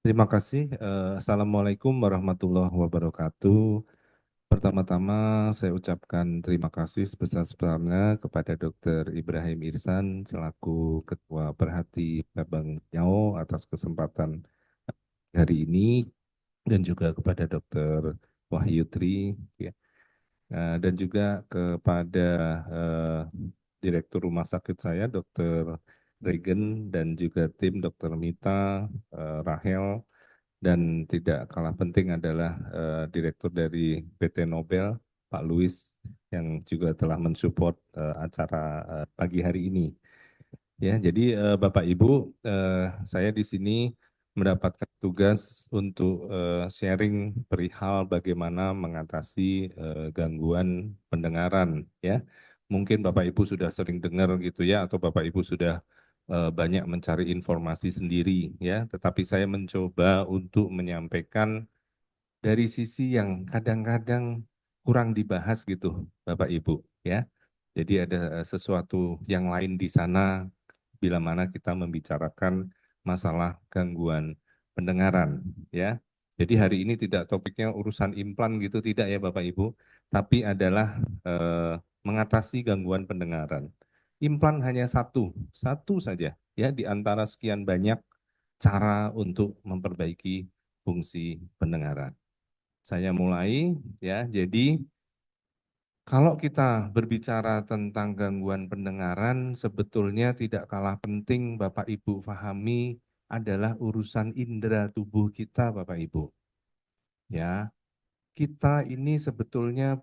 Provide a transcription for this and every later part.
Terima kasih. Assalamualaikum warahmatullahi wabarakatuh. Pertama-tama saya ucapkan terima kasih sebesar-besarnya kepada Dr. Ibrahim Irsan selaku Ketua Perhati Babang Nyao atas kesempatan hari ini dan juga kepada Dr. Wahyu Tri ya, dan juga kepada eh, Direktur Rumah Sakit saya Dr. Regen dan juga tim Dr. Mita, Rahel, dan tidak kalah penting adalah Direktur dari PT Nobel, Pak Louis, yang juga telah mensupport acara pagi hari ini. Ya, jadi Bapak Ibu, saya di sini mendapatkan tugas untuk sharing perihal bagaimana mengatasi gangguan pendengaran. Ya, mungkin Bapak Ibu sudah sering dengar gitu ya, atau Bapak Ibu sudah banyak mencari informasi sendiri ya. Tetapi saya mencoba untuk menyampaikan dari sisi yang kadang-kadang kurang dibahas gitu, Bapak Ibu ya. Jadi ada sesuatu yang lain di sana bila mana kita membicarakan masalah gangguan pendengaran ya. Jadi hari ini tidak topiknya urusan implan gitu tidak ya Bapak Ibu, tapi adalah mengatasi gangguan pendengaran. Implan hanya satu saja ya di antara sekian banyak cara untuk memperbaiki fungsi pendengaran. Saya mulai ya. Jadi kalau kita berbicara tentang gangguan pendengaran, sebetulnya tidak kalah penting Bapak Ibu pahami adalah urusan indera tubuh kita, Bapak Ibu. Ya, kita ini sebetulnya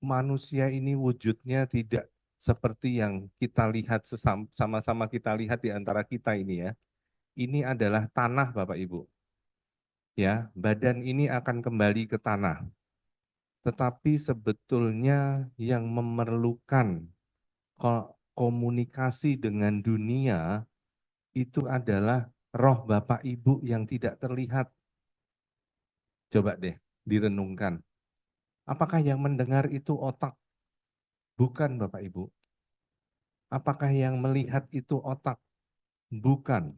manusia ini wujudnya tidak seperti yang kita lihat sama-sama kita lihat di antara kita ini ya. Ini adalah tanah, Bapak Ibu. Ya, badan ini akan kembali ke tanah. Tetapi sebetulnya yang memerlukan komunikasi dengan dunia itu adalah roh Bapak Ibu yang tidak terlihat. Coba deh direnungkan. Apakah yang mendengar itu otak? Bukan Bapak Ibu. Apakah yang melihat itu otak? Bukan.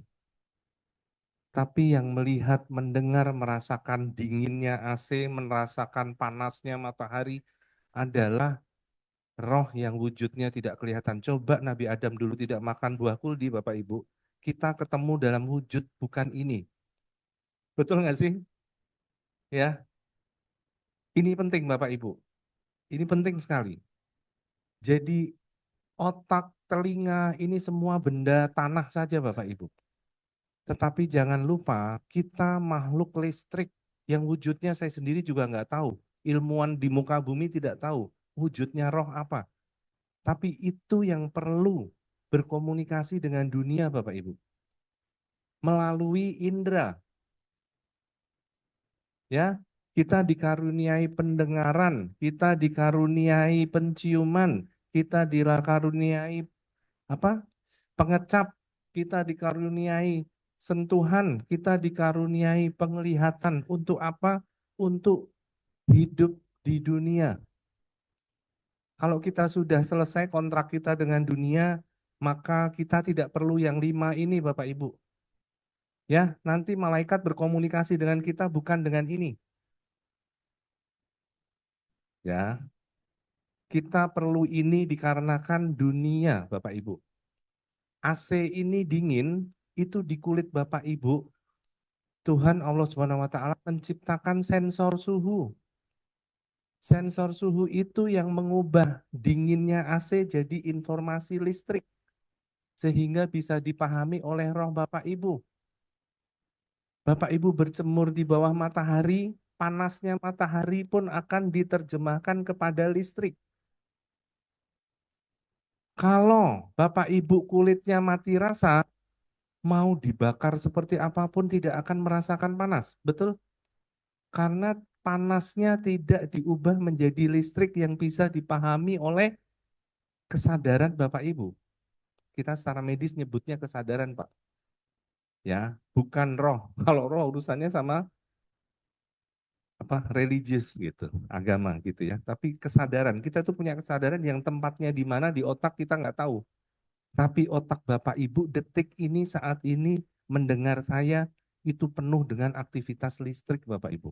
Tapi yang melihat, mendengar, merasakan dinginnya AC, merasakan panasnya matahari adalah roh yang wujudnya tidak kelihatan. Coba Nabi Adam dulu tidak makan buah kuldi, Bapak Ibu. Kita ketemu dalam wujud bukan ini. Betul nggak sih? Ya, ini penting Bapak Ibu. Ini penting sekali. Jadi otak, telinga, ini semua benda tanah saja Bapak Ibu. Tetapi jangan lupa kita makhluk listrik yang wujudnya saya sendiri juga nggak tahu. Ilmuwan di muka bumi tidak tahu wujudnya roh apa. Tapi itu yang perlu berkomunikasi dengan dunia Bapak Ibu. Melalui indera. Ya, kita dikaruniai pendengaran, kita dikaruniai penciuman, kita dikaruniai apa? Pengecap, kita dikaruniai sentuhan, kita dikaruniai penglihatan. Untuk apa? Untuk hidup di dunia. Kalau kita sudah selesai kontrak kita dengan dunia, maka kita tidak perlu yang 5 ini Bapak Ibu. Ya, nanti malaikat berkomunikasi dengan kita bukan dengan ini. Ya, kita perlu ini dikarenakan dunia, Bapak Ibu. AC ini dingin, itu di kulit Bapak Ibu. Tuhan Allah Subhanahu wa taala menciptakan sensor suhu. Sensor suhu itu yang mengubah dinginnya AC jadi informasi listrik sehingga bisa dipahami oleh roh Bapak Ibu. Bapak Ibu berjemur di bawah matahari, panasnya matahari pun akan diterjemahkan kepada listrik. Kalau Bapak Ibu kulitnya mati rasa, mau dibakar seperti apapun tidak akan merasakan panas. Betul? Karena panasnya tidak diubah menjadi listrik yang bisa dipahami oleh kesadaran Bapak Ibu. Kita secara medis nyebutnya kesadaran, Pak. Ya, bukan roh. Kalau roh urusannya sama apa religius gitu, agama gitu ya. Tapi kesadaran, kita tuh punya kesadaran yang tempatnya di mana di otak kita nggak tahu. Tapi otak Bapak Ibu detik ini saat ini mendengar saya, itu penuh dengan aktivitas listrik, Bapak Ibu.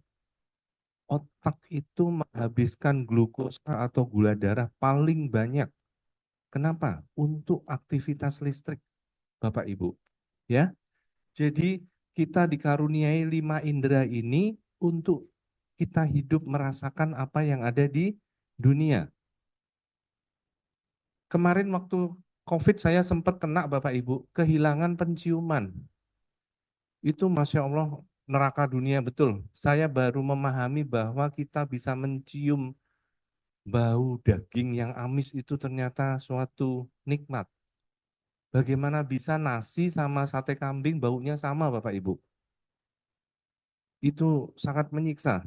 Otak itu menghabiskan glukosa atau gula darah paling banyak. Kenapa? Untuk aktivitas listrik, Bapak Ibu. Ya, jadi kita dikaruniai 5 indera ini untuk kita hidup merasakan apa yang ada di dunia. Kemarin waktu COVID saya sempat kena Bapak Ibu, kehilangan penciuman. Itu Masya Allah neraka dunia betul. Saya baru memahami bahwa kita bisa mencium bau daging yang amis itu ternyata suatu nikmat. Bagaimana bisa nasi sama sate kambing baunya sama Bapak Ibu? Itu sangat menyiksa.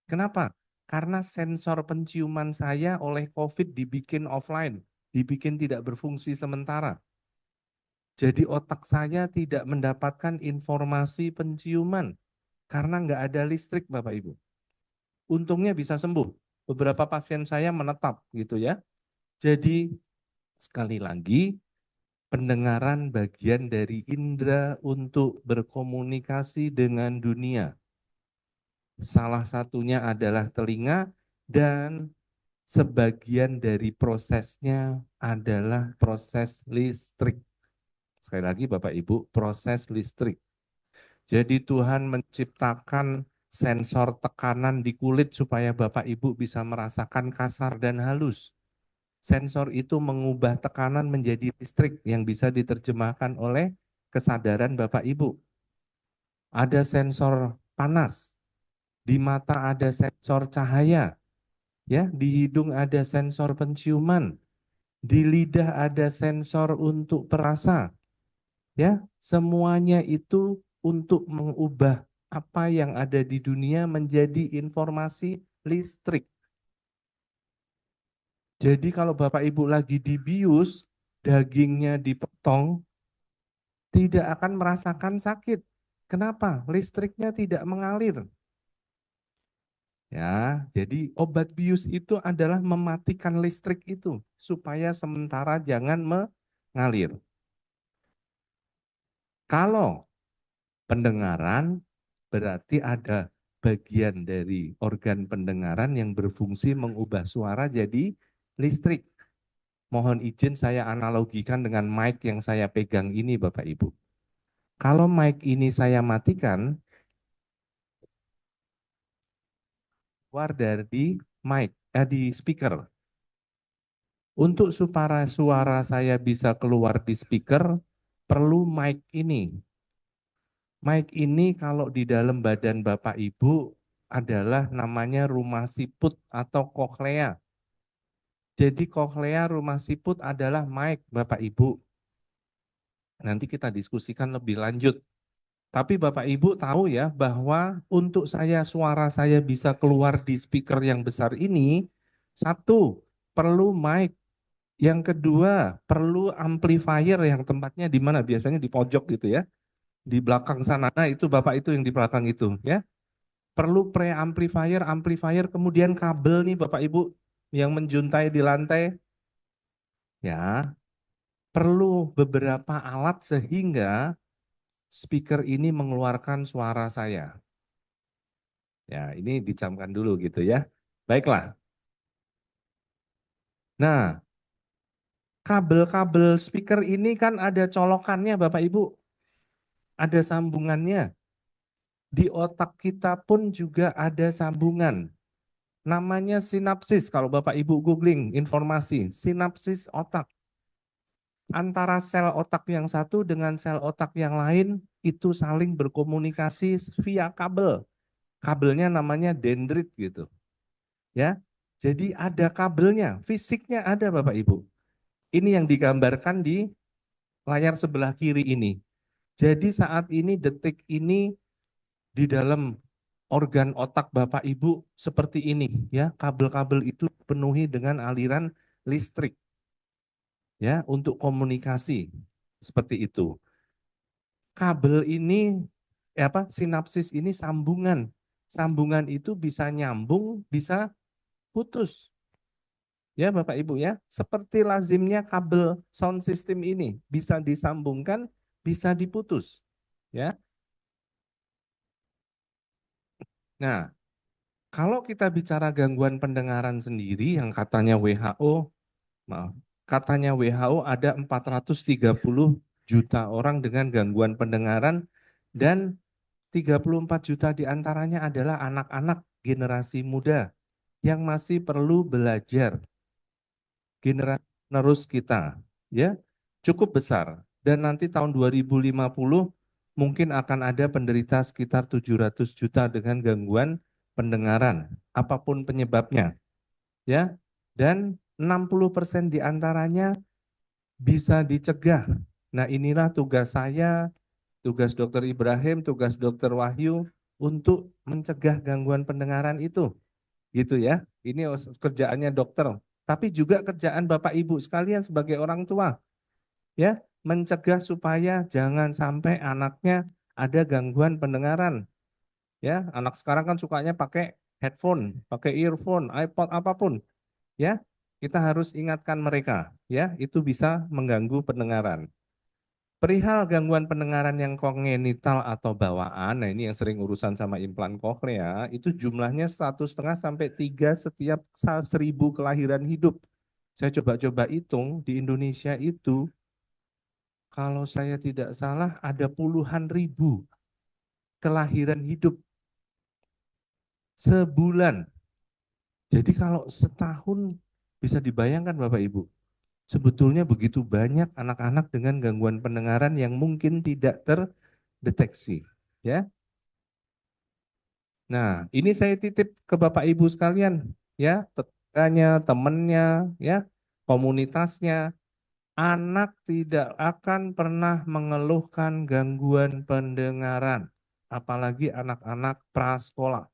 Kenapa? Karena sensor penciuman saya oleh COVID dibikin offline, dibikin tidak berfungsi sementara. Jadi otak saya tidak mendapatkan informasi penciuman karena nggak ada listrik Bapak Ibu. Untungnya bisa sembuh. Beberapa pasien saya menetap gitu ya. Jadi sekali lagi pendengaran bagian dari indera untuk berkomunikasi dengan dunia. Salah satunya adalah telinga dan sebagian dari prosesnya adalah proses listrik. Sekali lagi Bapak Ibu, proses listrik. Jadi Tuhan menciptakan sensor tekanan di kulit supaya Bapak Ibu bisa merasakan kasar dan halus. Sensor itu mengubah tekanan menjadi listrik yang bisa diterjemahkan oleh kesadaran Bapak Ibu. Ada sensor panas, di mata ada sensor cahaya, ya, di hidung ada sensor penciuman, di lidah ada sensor untuk perasa, ya, semuanya itu untuk mengubah apa yang ada di dunia menjadi informasi listrik. Jadi kalau Bapak Ibu lagi dibius, dagingnya dipotong, tidak akan merasakan sakit. Kenapa? Listriknya tidak mengalir. Ya, jadi obat bius itu adalah mematikan listrik itu supaya sementara jangan mengalir. Kalau pendengaran berarti ada bagian dari organ pendengaran yang berfungsi mengubah suara jadi listrik. Mohon izin saya analogikan dengan mic yang saya pegang ini Bapak Ibu. Kalau mic ini saya matikan, keluar dari mic, di speaker. Untuk supaya suara saya bisa keluar di speaker, perlu mic ini. Mic ini kalau di dalam badan Bapak Ibu adalah namanya rumah siput atau koklea. Jadi koklea rumah siput adalah mic Bapak Ibu. Nanti kita diskusikan lebih lanjut. Tapi Bapak Ibu tahu ya bahwa untuk suara saya bisa keluar di speaker yang besar ini, satu, perlu mic. Yang kedua, perlu amplifier yang tempatnya di mana? Biasanya di pojok gitu ya. Di belakang sana, nah itu Bapak itu yang di belakang itu ya. Perlu preamplifier, amplifier, kemudian kabel nih Bapak Ibu yang menjuntai di lantai. Ya, perlu beberapa alat sehingga speaker ini mengeluarkan suara saya. Ya, ini dicamkan dulu gitu ya. Baiklah. Nah, kabel-kabel speaker ini kan ada colokannya Bapak Ibu. Ada sambungannya. Di otak kita pun juga ada sambungan. Namanya sinapsis, kalau Bapak Ibu googling informasi, sinapsis otak. Antara sel otak yang satu dengan sel otak yang lain itu saling berkomunikasi via kabel. Kabelnya namanya dendrit gitu. Ya. Jadi ada kabelnya, fisiknya ada Bapak Ibu. Ini yang digambarkan di layar sebelah kiri ini. Jadi saat ini detik ini di dalam organ otak Bapak Ibu seperti ini ya, kabel-kabel itu penuhi dengan aliran listrik ya untuk komunikasi seperti itu. Kabel ini sinapsis ini sambungan. Sambungan itu bisa nyambung, bisa putus. Ya Bapak Ibu ya, seperti lazimnya kabel sound system ini bisa disambungkan, bisa diputus. Ya. Nah, kalau kita bicara gangguan pendengaran sendiri yang katanya WHO, maaf, katanya WHO ada 430 juta orang dengan gangguan pendengaran dan 34 juta diantaranya adalah anak-anak generasi muda yang masih perlu belajar. Generasi penerus kita, ya, cukup besar. Dan nanti tahun 2050 mungkin akan ada penderita sekitar 700 juta dengan gangguan pendengaran, apapun penyebabnya, ya. Dan 60% diantaranya bisa dicegah. Nah, inilah tugas saya, tugas Dokter Ibrahim, tugas Dokter Wahyu untuk mencegah gangguan pendengaran itu, gitu ya. Ini kerjaannya dokter, tapi juga kerjaan Bapak Ibu sekalian sebagai orang tua, ya, mencegah supaya jangan sampai anaknya ada gangguan pendengaran, ya. Anak sekarang kan sukanya pakai headphone, pakai earphone, iPod apapun, ya. Kita harus ingatkan mereka, ya, itu bisa mengganggu pendengaran. Perihal gangguan pendengaran yang kongenital atau bawaan, nah ini yang sering urusan sama implan koklea, itu jumlahnya 1,5 sampai 3 setiap 1.000 kelahiran hidup. Saya coba-coba hitung, di Indonesia itu, kalau saya tidak salah, ada puluhan ribu kelahiran hidup sebulan. Jadi kalau setahun, bisa dibayangkan Bapak Ibu, sebetulnya begitu banyak anak-anak dengan gangguan pendengaran yang mungkin tidak terdeteksi. Ya, nah, ini saya titip ke Bapak Ibu sekalian, ya, tetangganya, temannya, ya, komunitasnya. Anak tidak akan pernah mengeluhkan gangguan pendengaran, apalagi anak-anak prasekolah.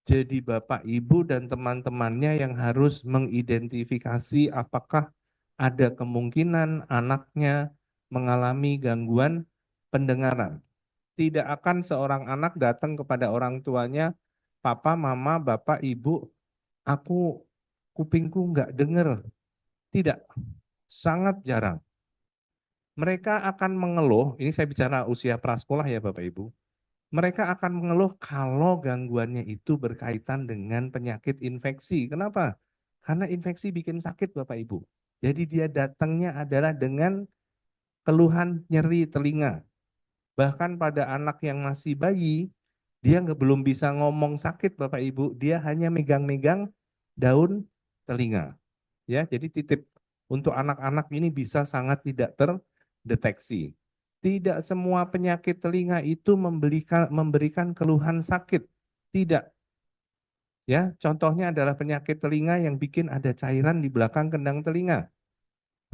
Jadi Bapak Ibu dan teman-temannya yang harus mengidentifikasi apakah ada kemungkinan anaknya mengalami gangguan pendengaran. Tidak akan seorang anak datang kepada orang tuanya, papa, mama, bapak, ibu, aku kupingku nggak dengar. Tidak, sangat jarang. Mereka akan mengeluh, ini saya bicara usia prasekolah ya Bapak Ibu, mereka akan mengeluh kalau gangguannya itu berkaitan dengan penyakit infeksi. Kenapa? Karena infeksi bikin sakit Bapak Ibu. Jadi dia datangnya adalah dengan keluhan nyeri telinga. Bahkan pada anak yang masih bayi, dia belum bisa ngomong sakit Bapak Ibu, dia hanya megang-megang daun telinga. Ya, jadi titip untuk anak-anak ini bisa sangat tidak terdeteksi. Tidak semua penyakit telinga itu memberikan keluhan sakit. Tidak. Ya, contohnya adalah penyakit telinga yang bikin ada cairan di belakang kendang telinga.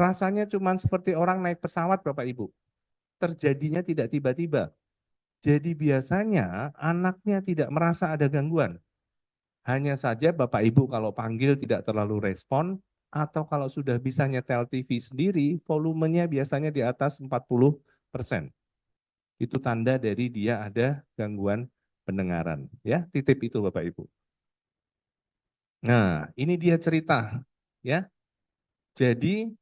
Rasanya cuma seperti orang naik pesawat Bapak Ibu. Terjadinya tidak tiba-tiba. Jadi biasanya anaknya tidak merasa ada gangguan. Hanya saja Bapak Ibu kalau panggil tidak terlalu respon, atau kalau sudah bisa nyetel TV sendiri, volumenya biasanya di atas 40%. Itu tanda dari dia ada gangguan pendengaran. Ya, titip itu Bapak Ibu. Nah, ini dia cerita. Ya, jadi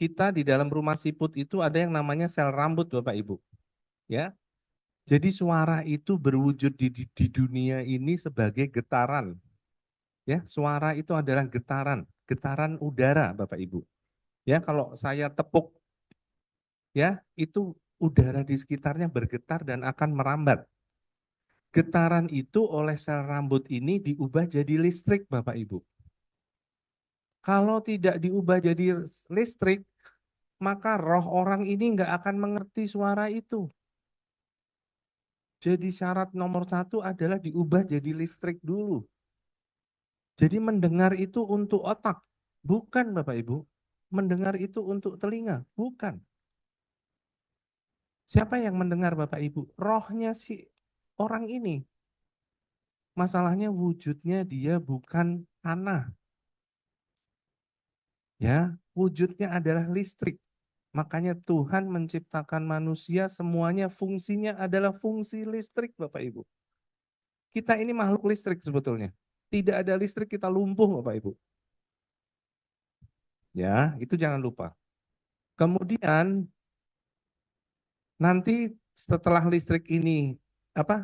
kita di dalam rumah siput itu ada yang namanya sel rambut Bapak Ibu. Ya, jadi suara itu berwujud di dunia ini sebagai getaran. Ya, suara itu adalah getaran, getaran udara, Bapak Ibu. Ya, kalau saya tepuk, ya, itu udara di sekitarnya bergetar dan akan merambat. Getaran itu oleh sel rambut ini diubah jadi listrik, Bapak Ibu. Kalau tidak diubah jadi listrik, maka roh orang ini nggak akan mengerti suara itu. Jadi syarat nomor satu adalah diubah jadi listrik dulu. Jadi mendengar itu untuk otak, bukan Bapak Ibu. Mendengar itu untuk telinga, bukan. Siapa yang mendengar Bapak Ibu? Rohnya si orang ini. Masalahnya wujudnya dia bukan tanah. Ya, wujudnya adalah listrik. Makanya Tuhan menciptakan manusia semuanya fungsinya adalah fungsi listrik Bapak Ibu. Kita ini makhluk listrik sebetulnya. Tidak ada listrik kita lumpuh Bapak Ibu. Ya, itu jangan lupa. Kemudian nanti setelah listrik ini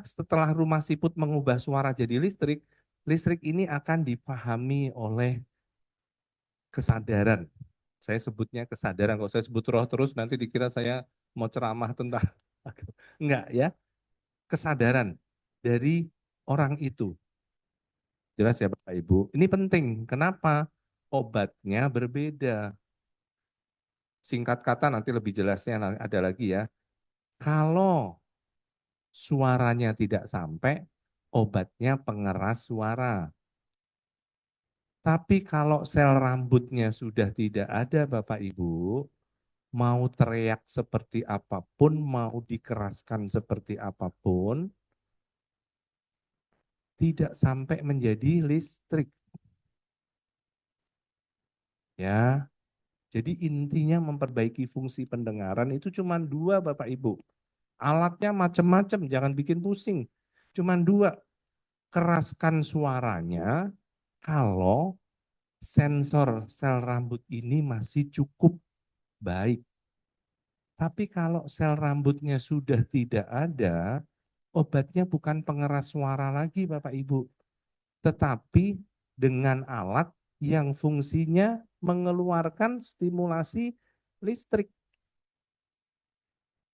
setelah rumah siput mengubah suara jadi listrik, listrik ini akan dipahami oleh kesadaran. Saya sebutnya kesadaran. Kalau saya sebut roh terus nanti dikira saya mau ceramah tentang enggak ya, kesadaran dari orang itu. Jelas ya Bapak Ibu. Ini penting. Kenapa? Obatnya berbeda. Singkat kata nanti lebih jelasnya ada lagi ya. Kalau suaranya tidak sampai, obatnya pengeras suara. Tapi kalau sel rambutnya sudah tidak ada Bapak Ibu, mau teriak seperti apapun, mau dikeraskan seperti apapun, tidak sampai menjadi listrik. Ya, jadi intinya memperbaiki fungsi pendengaran itu cuma dua Bapak Ibu. Alatnya macam-macam, jangan bikin pusing. Cuma dua, keraskan suaranya kalau sensor sel rambut ini masih cukup baik. Tapi kalau sel rambutnya sudah tidak ada, obatnya bukan pengeras suara lagi Bapak Ibu, tetapi dengan alat yang fungsinya mengeluarkan stimulasi listrik.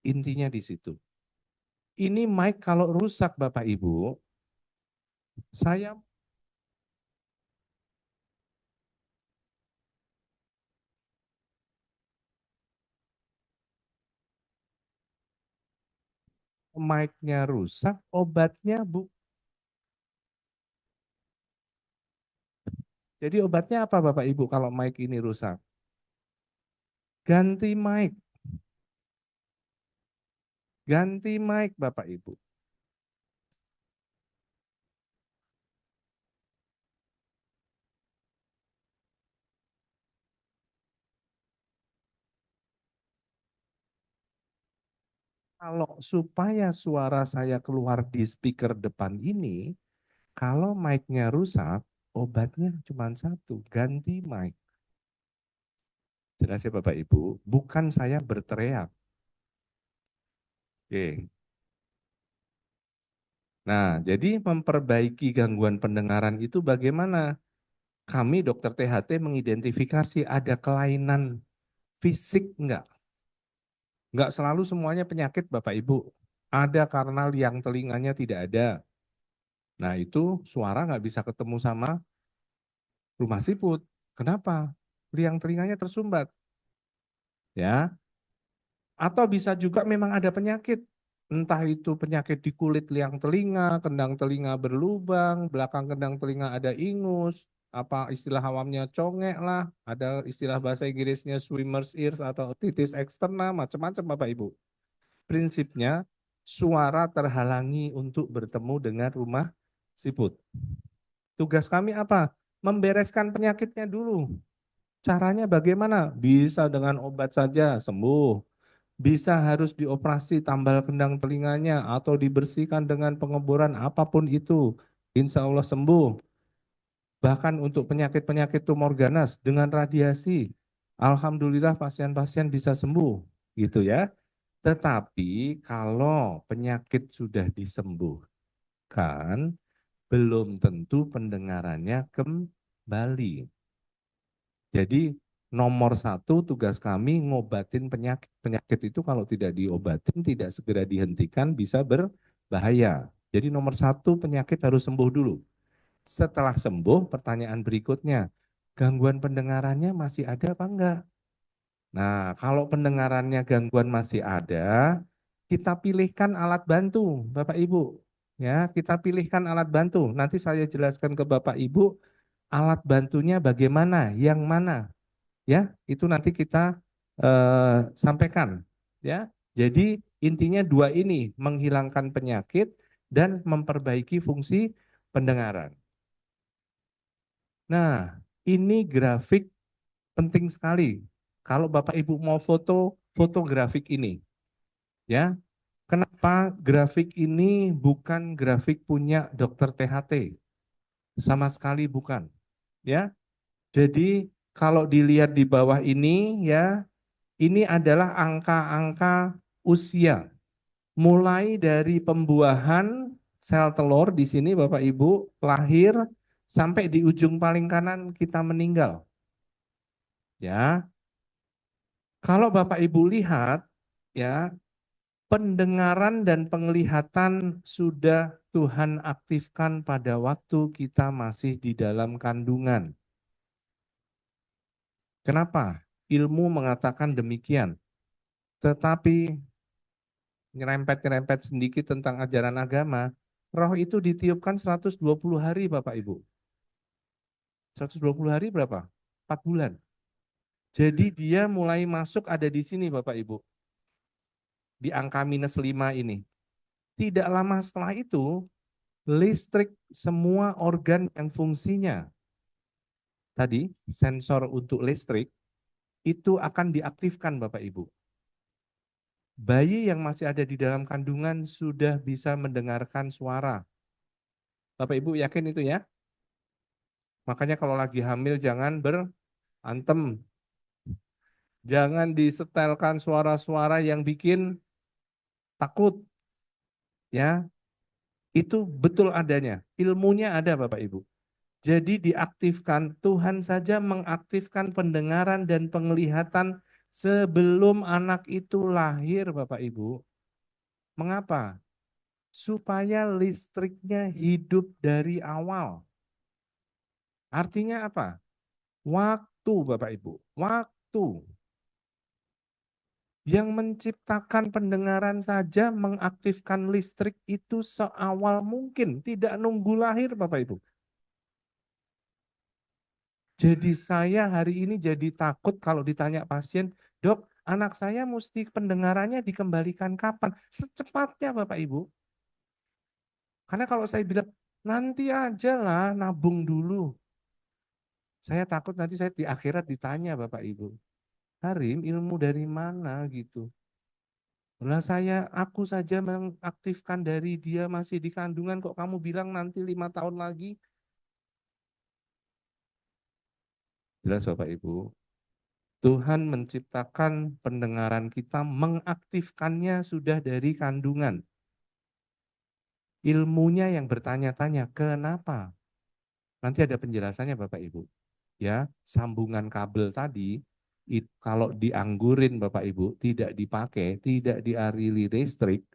Intinya di situ. Ini mic kalau rusak Bapak Ibu, saya mic-nya rusak, obatnya bu. Jadi obatnya apa Bapak Ibu kalau mic ini rusak? Ganti mic, ganti mic Bapak Ibu. Kalau supaya suara saya keluar di speaker depan ini, kalau mic-nya rusak, obatnya cuma satu, ganti mic. Jelas ya Bapak Ibu, bukan saya berteriak. Oke. Nah, jadi memperbaiki gangguan pendengaran itu bagaimana? Kami dokter THT mengidentifikasi ada kelainan fisik enggak? Enggak selalu semuanya penyakit Bapak Ibu. Ada karena liang telinganya tidak ada. Nah itu suara nggak bisa ketemu sama rumah siput. Kenapa? Liang telinganya tersumbat. Ya, atau bisa juga memang ada penyakit. Entah itu penyakit di kulit liang telinga, kendang telinga berlubang, belakang kendang telinga ada ingus, apa istilah awamnya congek lah, ada istilah bahasa Inggrisnya swimmer's ears atau otitis eksterna, macam-macam Bapak Ibu. Prinsipnya suara terhalangi untuk bertemu dengan rumah siput. Tugas kami apa? Membereskan penyakitnya dulu. Caranya bagaimana? Bisa dengan obat saja sembuh. Bisa harus dioperasi tambal kendang telinganya atau dibersihkan dengan pengeboran apapun itu. Insya Allah sembuh. Bahkan untuk penyakit-penyakit tumor ganas dengan radiasi. Alhamdulillah pasien-pasien bisa sembuh. Gitu ya. Tetapi kalau penyakit sudah disembuhkan, belum tentu pendengarannya kembali. Jadi nomor satu tugas kami ngobatin penyakit. Penyakit itu kalau tidak diobatin, tidak segera dihentikan bisa berbahaya. Jadi nomor satu penyakit harus sembuh dulu. Setelah sembuh, pertanyaan berikutnya, gangguan pendengarannya masih ada apa enggak? Nah, kalau pendengarannya gangguan masih ada, kita pilihkan alat bantu, Bapak Ibu. Ya, kita pilihkan alat bantu. Nanti saya jelaskan ke Bapak Ibu alat bantunya bagaimana, yang mana. Ya, itu nanti kita sampaikan. Ya, jadi intinya dua ini, menghilangkan penyakit dan memperbaiki fungsi pendengaran. Nah, ini grafik penting sekali. Kalau Bapak Ibu mau foto, foto grafik ini. Ya, kenapa grafik ini bukan grafik punya dokter THT? Sama sekali bukan. Ya, jadi kalau dilihat di bawah ini ya, ini adalah angka-angka usia. Mulai dari pembuahan sel telur di sini Bapak Ibu lahir sampai di ujung paling kanan kita meninggal. Ya, kalau Bapak Ibu lihat ya, pendengaran dan penglihatan sudah Tuhan aktifkan pada waktu kita masih di dalam kandungan. Kenapa? Ilmu mengatakan demikian. Tetapi nyerempet-nyerempet sedikit tentang ajaran agama, roh itu ditiupkan 120 hari Bapak Ibu. 120 hari berapa? 4 bulan. Jadi dia mulai masuk ada di sini Bapak Ibu. Di angka -5 ini. Tidak lama setelah itu, listrik semua organ yang fungsinya tadi, sensor untuk listrik, itu akan diaktifkan Bapak Ibu. Bayi yang masih ada di dalam kandungan sudah bisa mendengarkan suara. Bapak Ibu yakin itu ya? Makanya kalau lagi hamil jangan berantem. Jangan disetelkan suara-suara yang bikin takut. Ya, itu betul adanya. Ilmunya ada Bapak Ibu. Jadi diaktifkan, Tuhan saja mengaktifkan pendengaran dan penglihatan sebelum anak itu lahir Bapak Ibu. Mengapa? Supaya listriknya hidup dari awal. Artinya apa? Waktu Bapak Ibu, waktu. Yang menciptakan pendengaran saja mengaktifkan listrik itu seawal mungkin, tidak nunggu lahir Bapak Ibu. Jadi saya hari ini jadi takut kalau ditanya pasien, dok, anak saya mesti pendengarannya dikembalikan kapan? Secepatnya Bapak Ibu. Karena kalau saya bilang, nanti aja lah nabung dulu. Saya takut nanti saya di akhirat ditanya Bapak Ibu. Karim, ilmu dari mana gitu? Lah aku saja mengaktifkan dari dia masih di kandungan, kok kamu bilang nanti 5 tahun lagi? Jelas Bapak Ibu, Tuhan menciptakan pendengaran kita, mengaktifkannya sudah dari kandungan. Ilmunya yang bertanya-tanya, kenapa? Nanti ada penjelasannya Bapak Ibu. Ya, sambungan kabel tadi, kalau dianggurin Bapak Ibu, tidak dipakai, tidak dialiri listrik,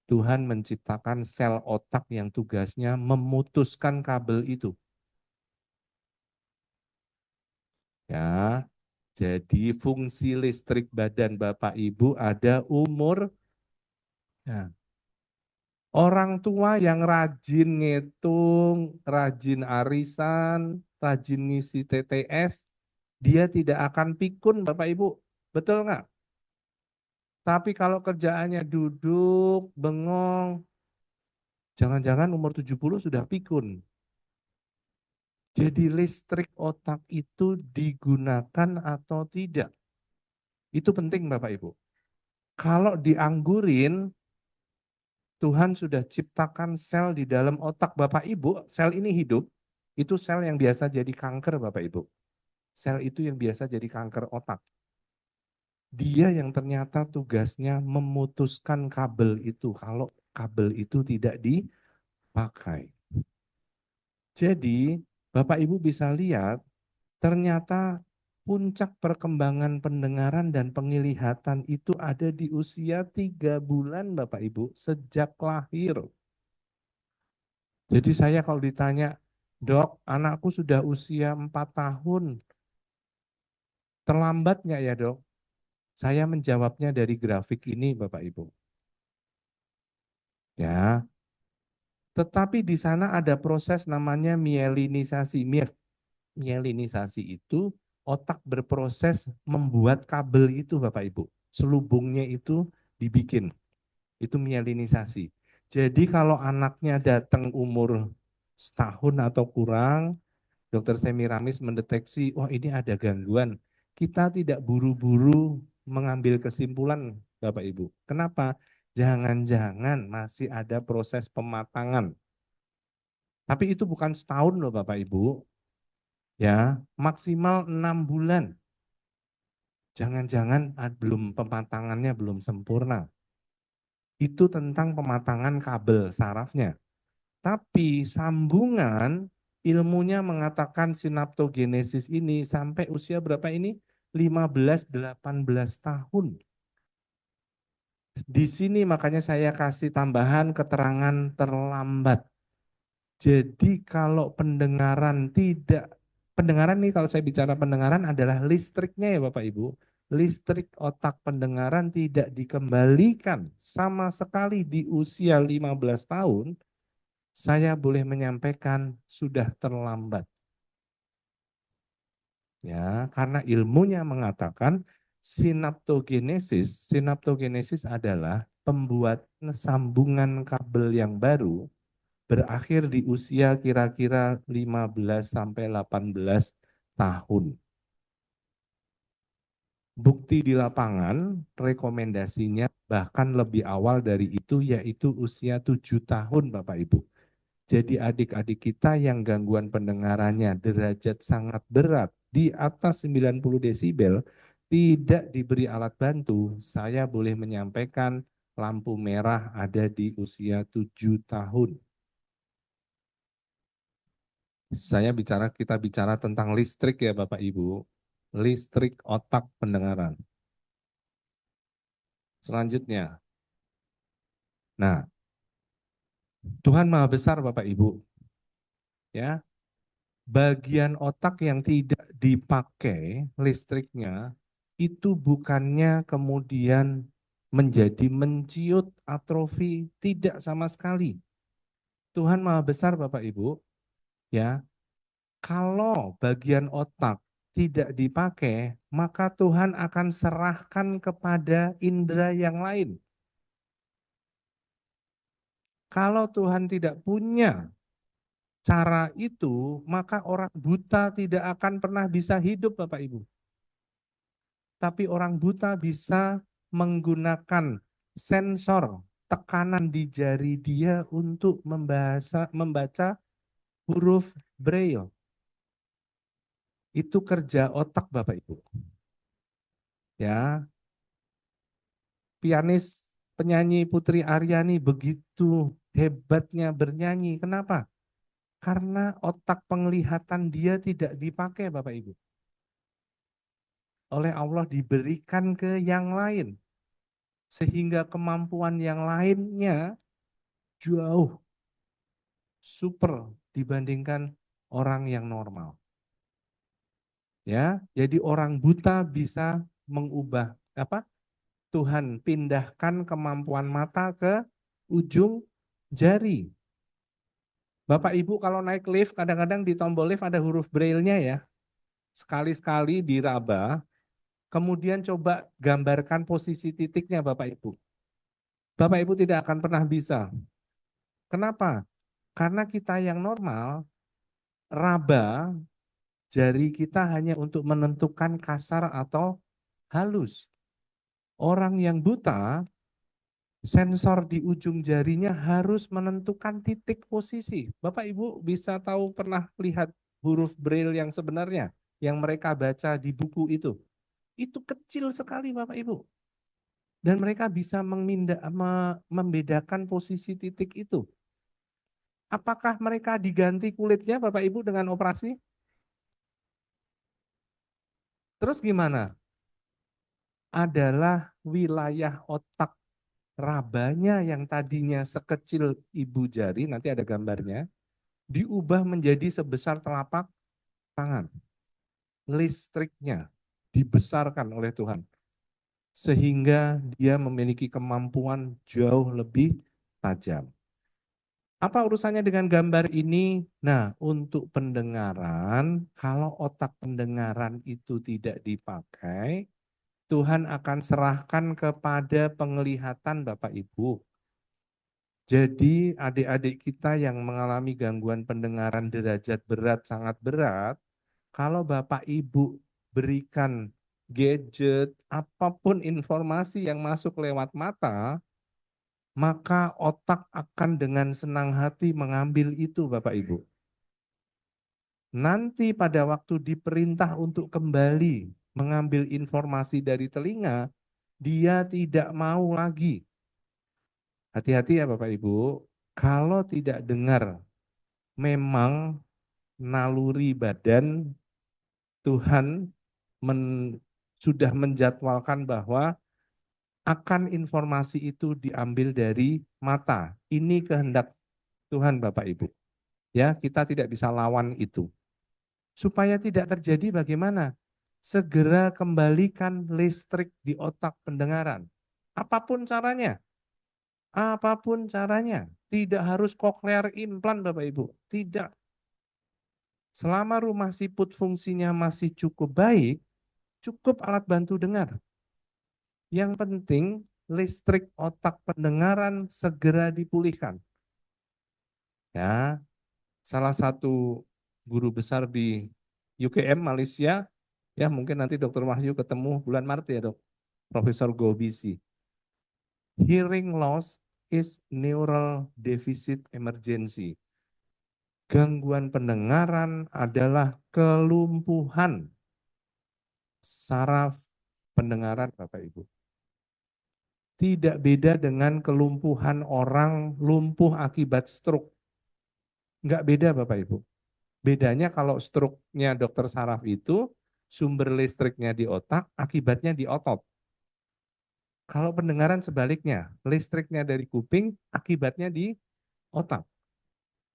Tuhan menciptakan sel otak yang tugasnya memutuskan kabel itu. Ya, jadi fungsi listrik badan Bapak Ibu ada umur. Ya. Orang tua yang rajin ngitung, rajin arisan, rajin ngisi TTS, dia tidak akan pikun Bapak Ibu. Betul nggak? Tapi kalau kerjaannya duduk, bengong, jangan-jangan umur 70 sudah pikun. Jadi listrik otak itu digunakan atau tidak? Itu penting Bapak Ibu. Kalau dianggurin, Tuhan sudah ciptakan sel di dalam otak Bapak Ibu, sel ini hidup, itu sel yang biasa jadi kanker Bapak Ibu. Sel itu yang biasa jadi kanker otak. Dia yang ternyata tugasnya memutuskan kabel itu kalau kabel itu tidak dipakai. Jadi Bapak Ibu bisa lihat ternyata puncak perkembangan pendengaran dan penglihatan itu ada di usia 3 bulan Bapak Ibu sejak lahir. Jadi saya kalau ditanya, dok, anakku sudah usia 4 tahun, terlambat nggak ya dok? Saya menjawabnya dari grafik ini Bapak Ibu. Ya, tetapi di sana ada proses namanya mielinisasi. Mielinisasi itu otak berproses membuat kabel itu Bapak Ibu. Selubungnya itu dibikin. Itu mielinisasi. Jadi kalau anaknya datang umur setahun atau kurang, Dokter Semiramis mendeteksi, oh ini ada gangguan. Kita tidak buru-buru mengambil kesimpulan, Bapak Ibu. Kenapa? Jangan-jangan masih ada proses pematangan. Tapi itu bukan setahun loh Bapak Ibu. Ya, maksimal 6 bulan. Jangan-jangan belum pematangannya belum sempurna. Itu tentang pematangan kabel sarafnya. Tapi sambungan ilmunya mengatakan sinaptogenesis ini sampai usia berapa ini? 15-18 tahun. Di sini makanya saya kasih tambahan keterangan terlambat. Jadi kalau pendengaran nih kalau saya bicara pendengaran adalah listriknya ya Bapak Ibu. Listrik otak pendengaran tidak dikembalikan sama sekali di usia 15 tahun, saya boleh menyampaikan sudah terlambat. Ya, karena ilmunya mengatakan sinaptogenesis adalah pembuat sambungan kabel yang baru berakhir di usia kira-kira 15 sampai 18 tahun. Bukti di lapangan, rekomendasinya bahkan lebih awal dari itu, yaitu usia 7 tahun Bapak Ibu. Jadi adik-adik kita yang gangguan pendengarannya derajat sangat berat, di atas 90 desibel, tidak diberi alat bantu, saya boleh menyampaikan lampu merah ada di usia 7 tahun. Kita bicara tentang listrik ya Bapak Ibu. Listrik otak pendengaran. Selanjutnya. Nah, Tuhan Maha Besar Bapak Ibu. Ya, bagian otak yang tidak dipakai listriknya itu bukannya kemudian menjadi menciut atrofi, tidak sama sekali. Tuhan Maha Besar Bapak Ibu, ya. Kalau bagian otak tidak dipakai, maka Tuhan akan serahkan kepada indera yang lain. Kalau Tuhan tidak punya cara itu, maka orang buta tidak akan pernah bisa hidup, Bapak Ibu. Tapi orang buta bisa menggunakan sensor tekanan di jari dia untuk membaca huruf Braille. Itu kerja otak, Bapak Ibu. Ya, pianis penyanyi Putri Aryani begitu hebatnya bernyanyi. Kenapa? Karena otak penglihatan dia tidak dipakai, Bapak Ibu. Oleh Allah diberikan ke yang lain. Sehingga kemampuan yang lainnya jauh super dibandingkan orang yang normal. Ya, jadi orang buta bisa mengubah apa? Tuhan pindahkan kemampuan mata ke ujung jari. Bapak Ibu kalau naik lift, kadang-kadang di tombol lift ada huruf braille-nya ya. Sekali-sekali diraba, kemudian coba gambarkan posisi titiknya Bapak Ibu. Bapak Ibu tidak akan pernah bisa. Kenapa? Karena kita yang normal, raba jari kita hanya untuk menentukan kasar atau halus. Orang yang buta, sensor di ujung jarinya harus menentukan titik posisi. Bapak Ibu bisa tahu pernah lihat huruf braille yang sebenarnya yang mereka baca di buku itu. Itu kecil sekali Bapak Ibu. Dan mereka bisa membedakan posisi titik itu. Apakah mereka diganti kulitnya Bapak Ibu dengan operasi? Terus gimana? Adalah wilayah otak rabanya yang tadinya sekecil ibu jari, nanti ada gambarnya, diubah menjadi sebesar telapak tangan. Listriknya dibesarkan oleh Tuhan. Sehingga dia memiliki kemampuan jauh lebih tajam. Apa urusannya dengan gambar ini? Nah, untuk pendengaran, kalau otak pendengaran itu tidak dipakai, Tuhan akan serahkan kepada penglihatan Bapak Ibu. Jadi adik-adik kita yang mengalami gangguan pendengaran derajat berat, sangat berat, kalau Bapak Ibu berikan gadget, apapun informasi yang masuk lewat mata, maka otak akan dengan senang hati mengambil itu Bapak Ibu. Nanti pada waktu diperintah untuk kembali mengambil informasi dari telinga, dia tidak mau lagi. Hati-hati ya Bapak Ibu, kalau tidak dengar, memang naluri badan Tuhan sudah menjadwalkan bahwa akan informasi itu diambil dari mata. Ini kehendak Tuhan Bapak Ibu. Ya, kita tidak bisa lawan itu. Supaya tidak terjadi bagaimana? Segera kembalikan listrik di otak pendengaran. Apapun caranya. Apapun caranya. Tidak harus cochlear implant Bapak Ibu. Tidak. Selama rumah siput fungsinya masih cukup baik, cukup alat bantu dengar. Yang penting listrik otak pendengaran segera dipulihkan. Ya, salah satu guru besar di UGM Malaysia, ya mungkin nanti Dr. Wahyu ketemu bulan Maret ya Dok, Profesor Gobisi. Hearing loss is neural deficit emergency. Gangguan pendengaran adalah kelumpuhan saraf pendengaran Bapak Ibu. Tidak beda dengan kelumpuhan orang lumpuh akibat stroke. Enggak beda Bapak Ibu. Bedanya kalau stroke-nya dokter saraf itu sumber listriknya di otak, akibatnya di otot. Kalau pendengaran sebaliknya, listriknya dari kuping, akibatnya di otak.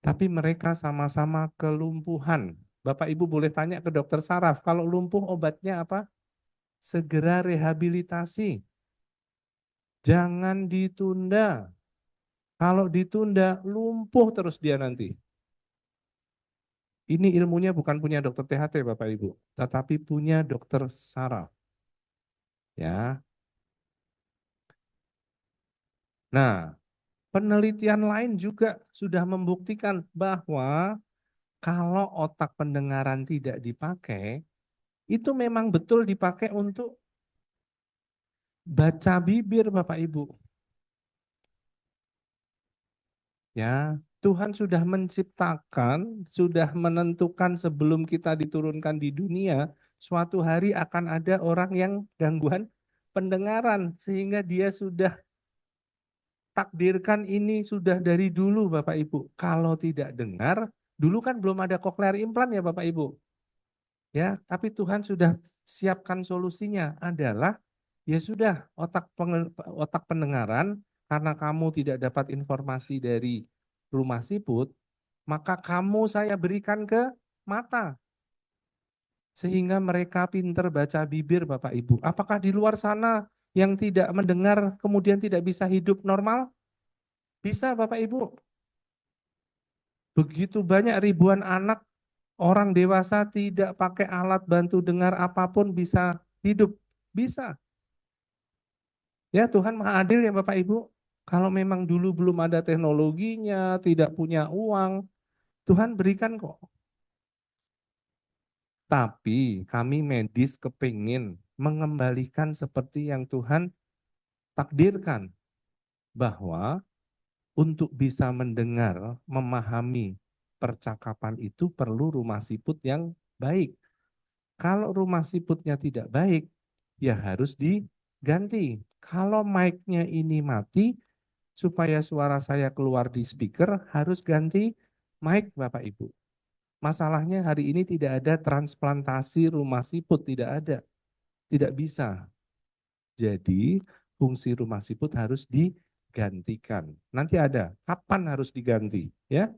Tapi mereka sama-sama kelumpuhan. Bapak Ibu boleh tanya ke dokter saraf, kalau lumpuh obatnya apa? Segera rehabilitasi. Jangan ditunda. Kalau ditunda, lumpuh terus dia nanti. Ini ilmunya bukan punya dokter THT Bapak Ibu, tetapi punya dokter saraf. Ya. Nah, penelitian lain juga sudah membuktikan bahwa kalau otak pendengaran tidak dipakai, itu memang betul dipakai untuk baca bibir Bapak Ibu. Ya, Tuhan sudah menciptakan, sudah menentukan sebelum kita diturunkan di dunia, suatu hari akan ada orang yang gangguan pendengaran sehingga dia sudah takdirkan ini sudah dari dulu Bapak Ibu. Kalau tidak dengar, dulu kan belum ada cochlear implant ya Bapak Ibu. Ya, tapi Tuhan sudah siapkan solusinya adalah ya sudah otak pendengaran karena kamu tidak dapat informasi dari rumah siput, maka kamu saya berikan ke mata. Sehingga mereka pinter baca bibir Bapak Ibu. Apakah di luar sana yang tidak mendengar kemudian tidak bisa hidup normal? Bisa Bapak Ibu. Begitu banyak ribuan anak orang dewasa tidak pakai alat bantu dengar apapun bisa hidup. Bisa. Ya Tuhan Maha Adil ya Bapak Ibu. Kalau memang dulu belum ada teknologinya, tidak punya uang, Tuhan berikan kok. Tapi kami medis kepingin mengembalikan seperti yang Tuhan takdirkan. Bahwa untuk bisa mendengar, memahami percakapan itu perlu rumah siput yang baik. Kalau rumah siputnya tidak baik, ya harus diganti. Kalau mic-nya ini mati, supaya suara saya keluar di speaker, harus ganti mic Bapak Ibu. Masalahnya hari ini tidak ada transplantasi rumah siput, tidak ada. Tidak bisa. Jadi fungsi rumah siput harus digantikan. Nanti ada, kapan harus diganti? Ya.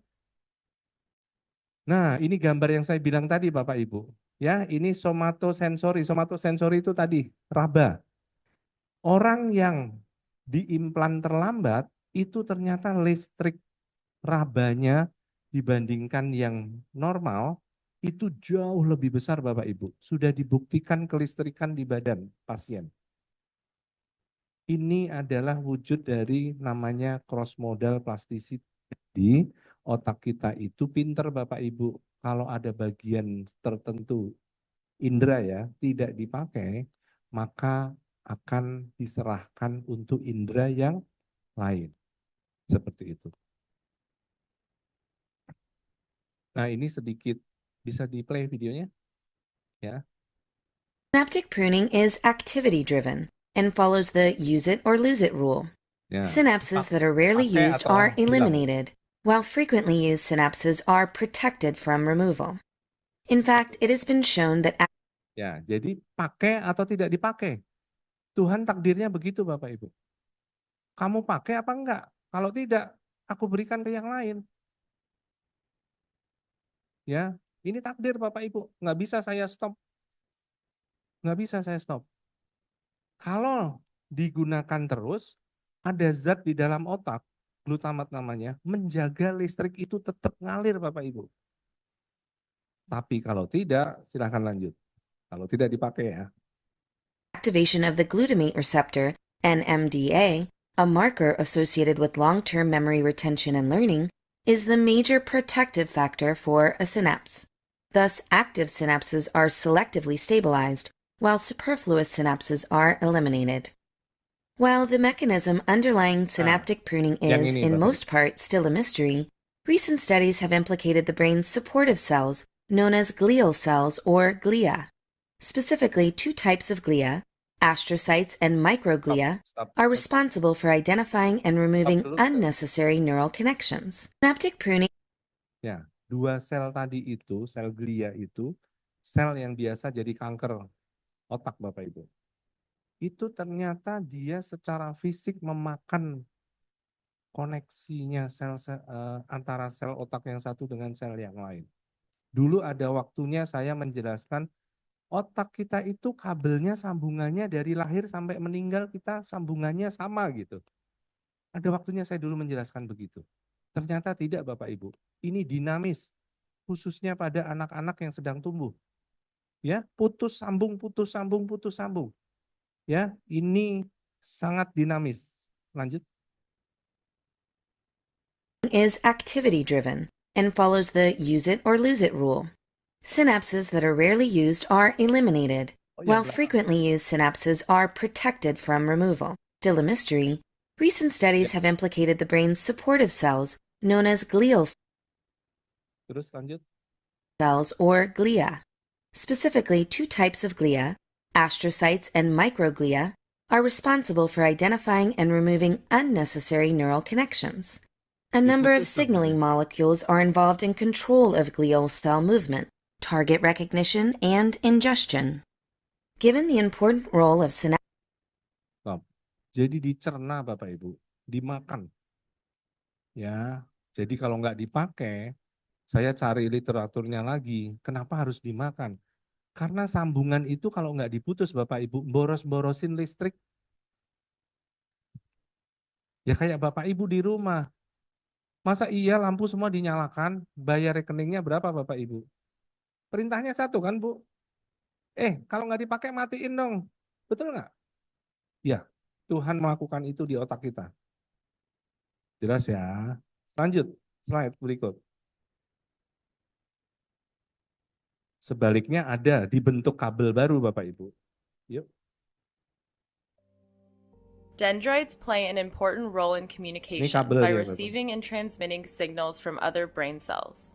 Nah, ini gambar yang saya bilang tadi Bapak Ibu. Ya, ini somatosensori. Somatosensori itu tadi raba. Orang yang diimplan terlambat itu ternyata listrik rabanya dibandingkan yang normal itu jauh lebih besar Bapak Ibu. Sudah dibuktikan kelistrikan di badan pasien. Ini adalah wujud dari namanya cross modal plasticity. Di otak kita itu pinter Bapak Ibu. Kalau ada bagian tertentu indera ya tidak dipakai, maka akan diserahkan untuk indera yang lain. Seperti itu. Nah, ini sedikit bisa di-play videonya ya. Synaptic pruning is activity-driven and follows the use it or lose it rule. Ya, Synapses that are rarely pakai used atau are hilang. eliminated, while frequently used synapses are protected from removal. In fact, it has been shown that Ya, jadi pakai atau tidak dipakai. Tuhan takdirnya begitu Bapak Ibu. Kamu pakai apa enggak? Kalau tidak, aku berikan ke yang lain. Ya, ini takdir Bapak Ibu. Nggak bisa saya stop. Nggak bisa saya stop. Kalau digunakan terus, ada zat di dalam otak, glutamat namanya, menjaga listrik itu tetap ngalir Bapak Ibu. Tapi kalau tidak, silahkan lanjut. Kalau tidak dipakai ya. activation of the glutamate receptor, NMDA, a marker associated with long-term memory retention and learning, is the major protective factor for a synapse. Thus, active synapses are selectively stabilized, while superfluous synapses are eliminated. While the mechanism underlying Nah, synaptic pruning yang is, ini in Bapak most Ibu. part, still a mystery, recent studies have implicated the brain's supportive cells, known as glial cells or glia. Specifically, two types of glia, astrocytes and Stop, microglia, stop, are stop, responsible for identifying and stop removing dulu. unnecessary neural connections. Synaptic pruning Ya, dua sel tadi itu, sel glia itu, sel yang biasa jadi kanker otak Bapak Ibu. Itu ternyata dia secara fisik memakan koneksinya antara sel otak yang satu dengan sel yang lain. Dulu ada waktunya saya menjelaskan otak kita itu kabelnya sambungannya dari lahir sampai meninggal kita sambungannya sama gitu. Ada waktunya saya dulu menjelaskan begitu. Ternyata tidak Bapak Ibu. Ini dinamis khususnya pada anak-anak yang sedang tumbuh. Ya, putus sambung, putus sambung, putus sambung. Ya, ini sangat dinamis. Lanjut. is activity driven and follows the use it or lose it rule. Synapses that are rarely used are eliminated, Oh, yang while belakang. frequently used synapses are protected from removal. Still a mystery, recent Ya, studies have implicated the brain's supportive cells, known as glial terus lanjut. cells or glia. Specifically, two types of glia, astrocytes and microglia, are responsible for identifying and removing unnecessary neural connections. A number of Diputus signaling sambungnya. molecules are involved in control of glial cell movement, target recognition, and ingestion. Given the important role of synaptic Stop. Jadi dicerna Bapak Ibu, dimakan. Ya, jadi kalau nggak dipakai, saya cari literaturnya lagi. Kenapa harus dimakan? Karena sambungan itu kalau nggak diputus Bapak Ibu, boros-borosin listrik. Ya kayak Bapak Ibu di rumah. Masa iya lampu semua dinyalakan, bayar rekeningnya berapa Bapak Ibu? Perintahnya satu kan Bu? Kalau nggak dipakai matiin dong. Betul nggak? Ya, Tuhan melakukan itu di otak kita. Jelas ya. Lanjut, slide berikut. Sebaliknya ada dibentuk kabel baru Bapak Ibu. Yuk. Dendrites play an important role in Ini communication kabel by dia Bapak. receiving and transmitting signals from other brain cells.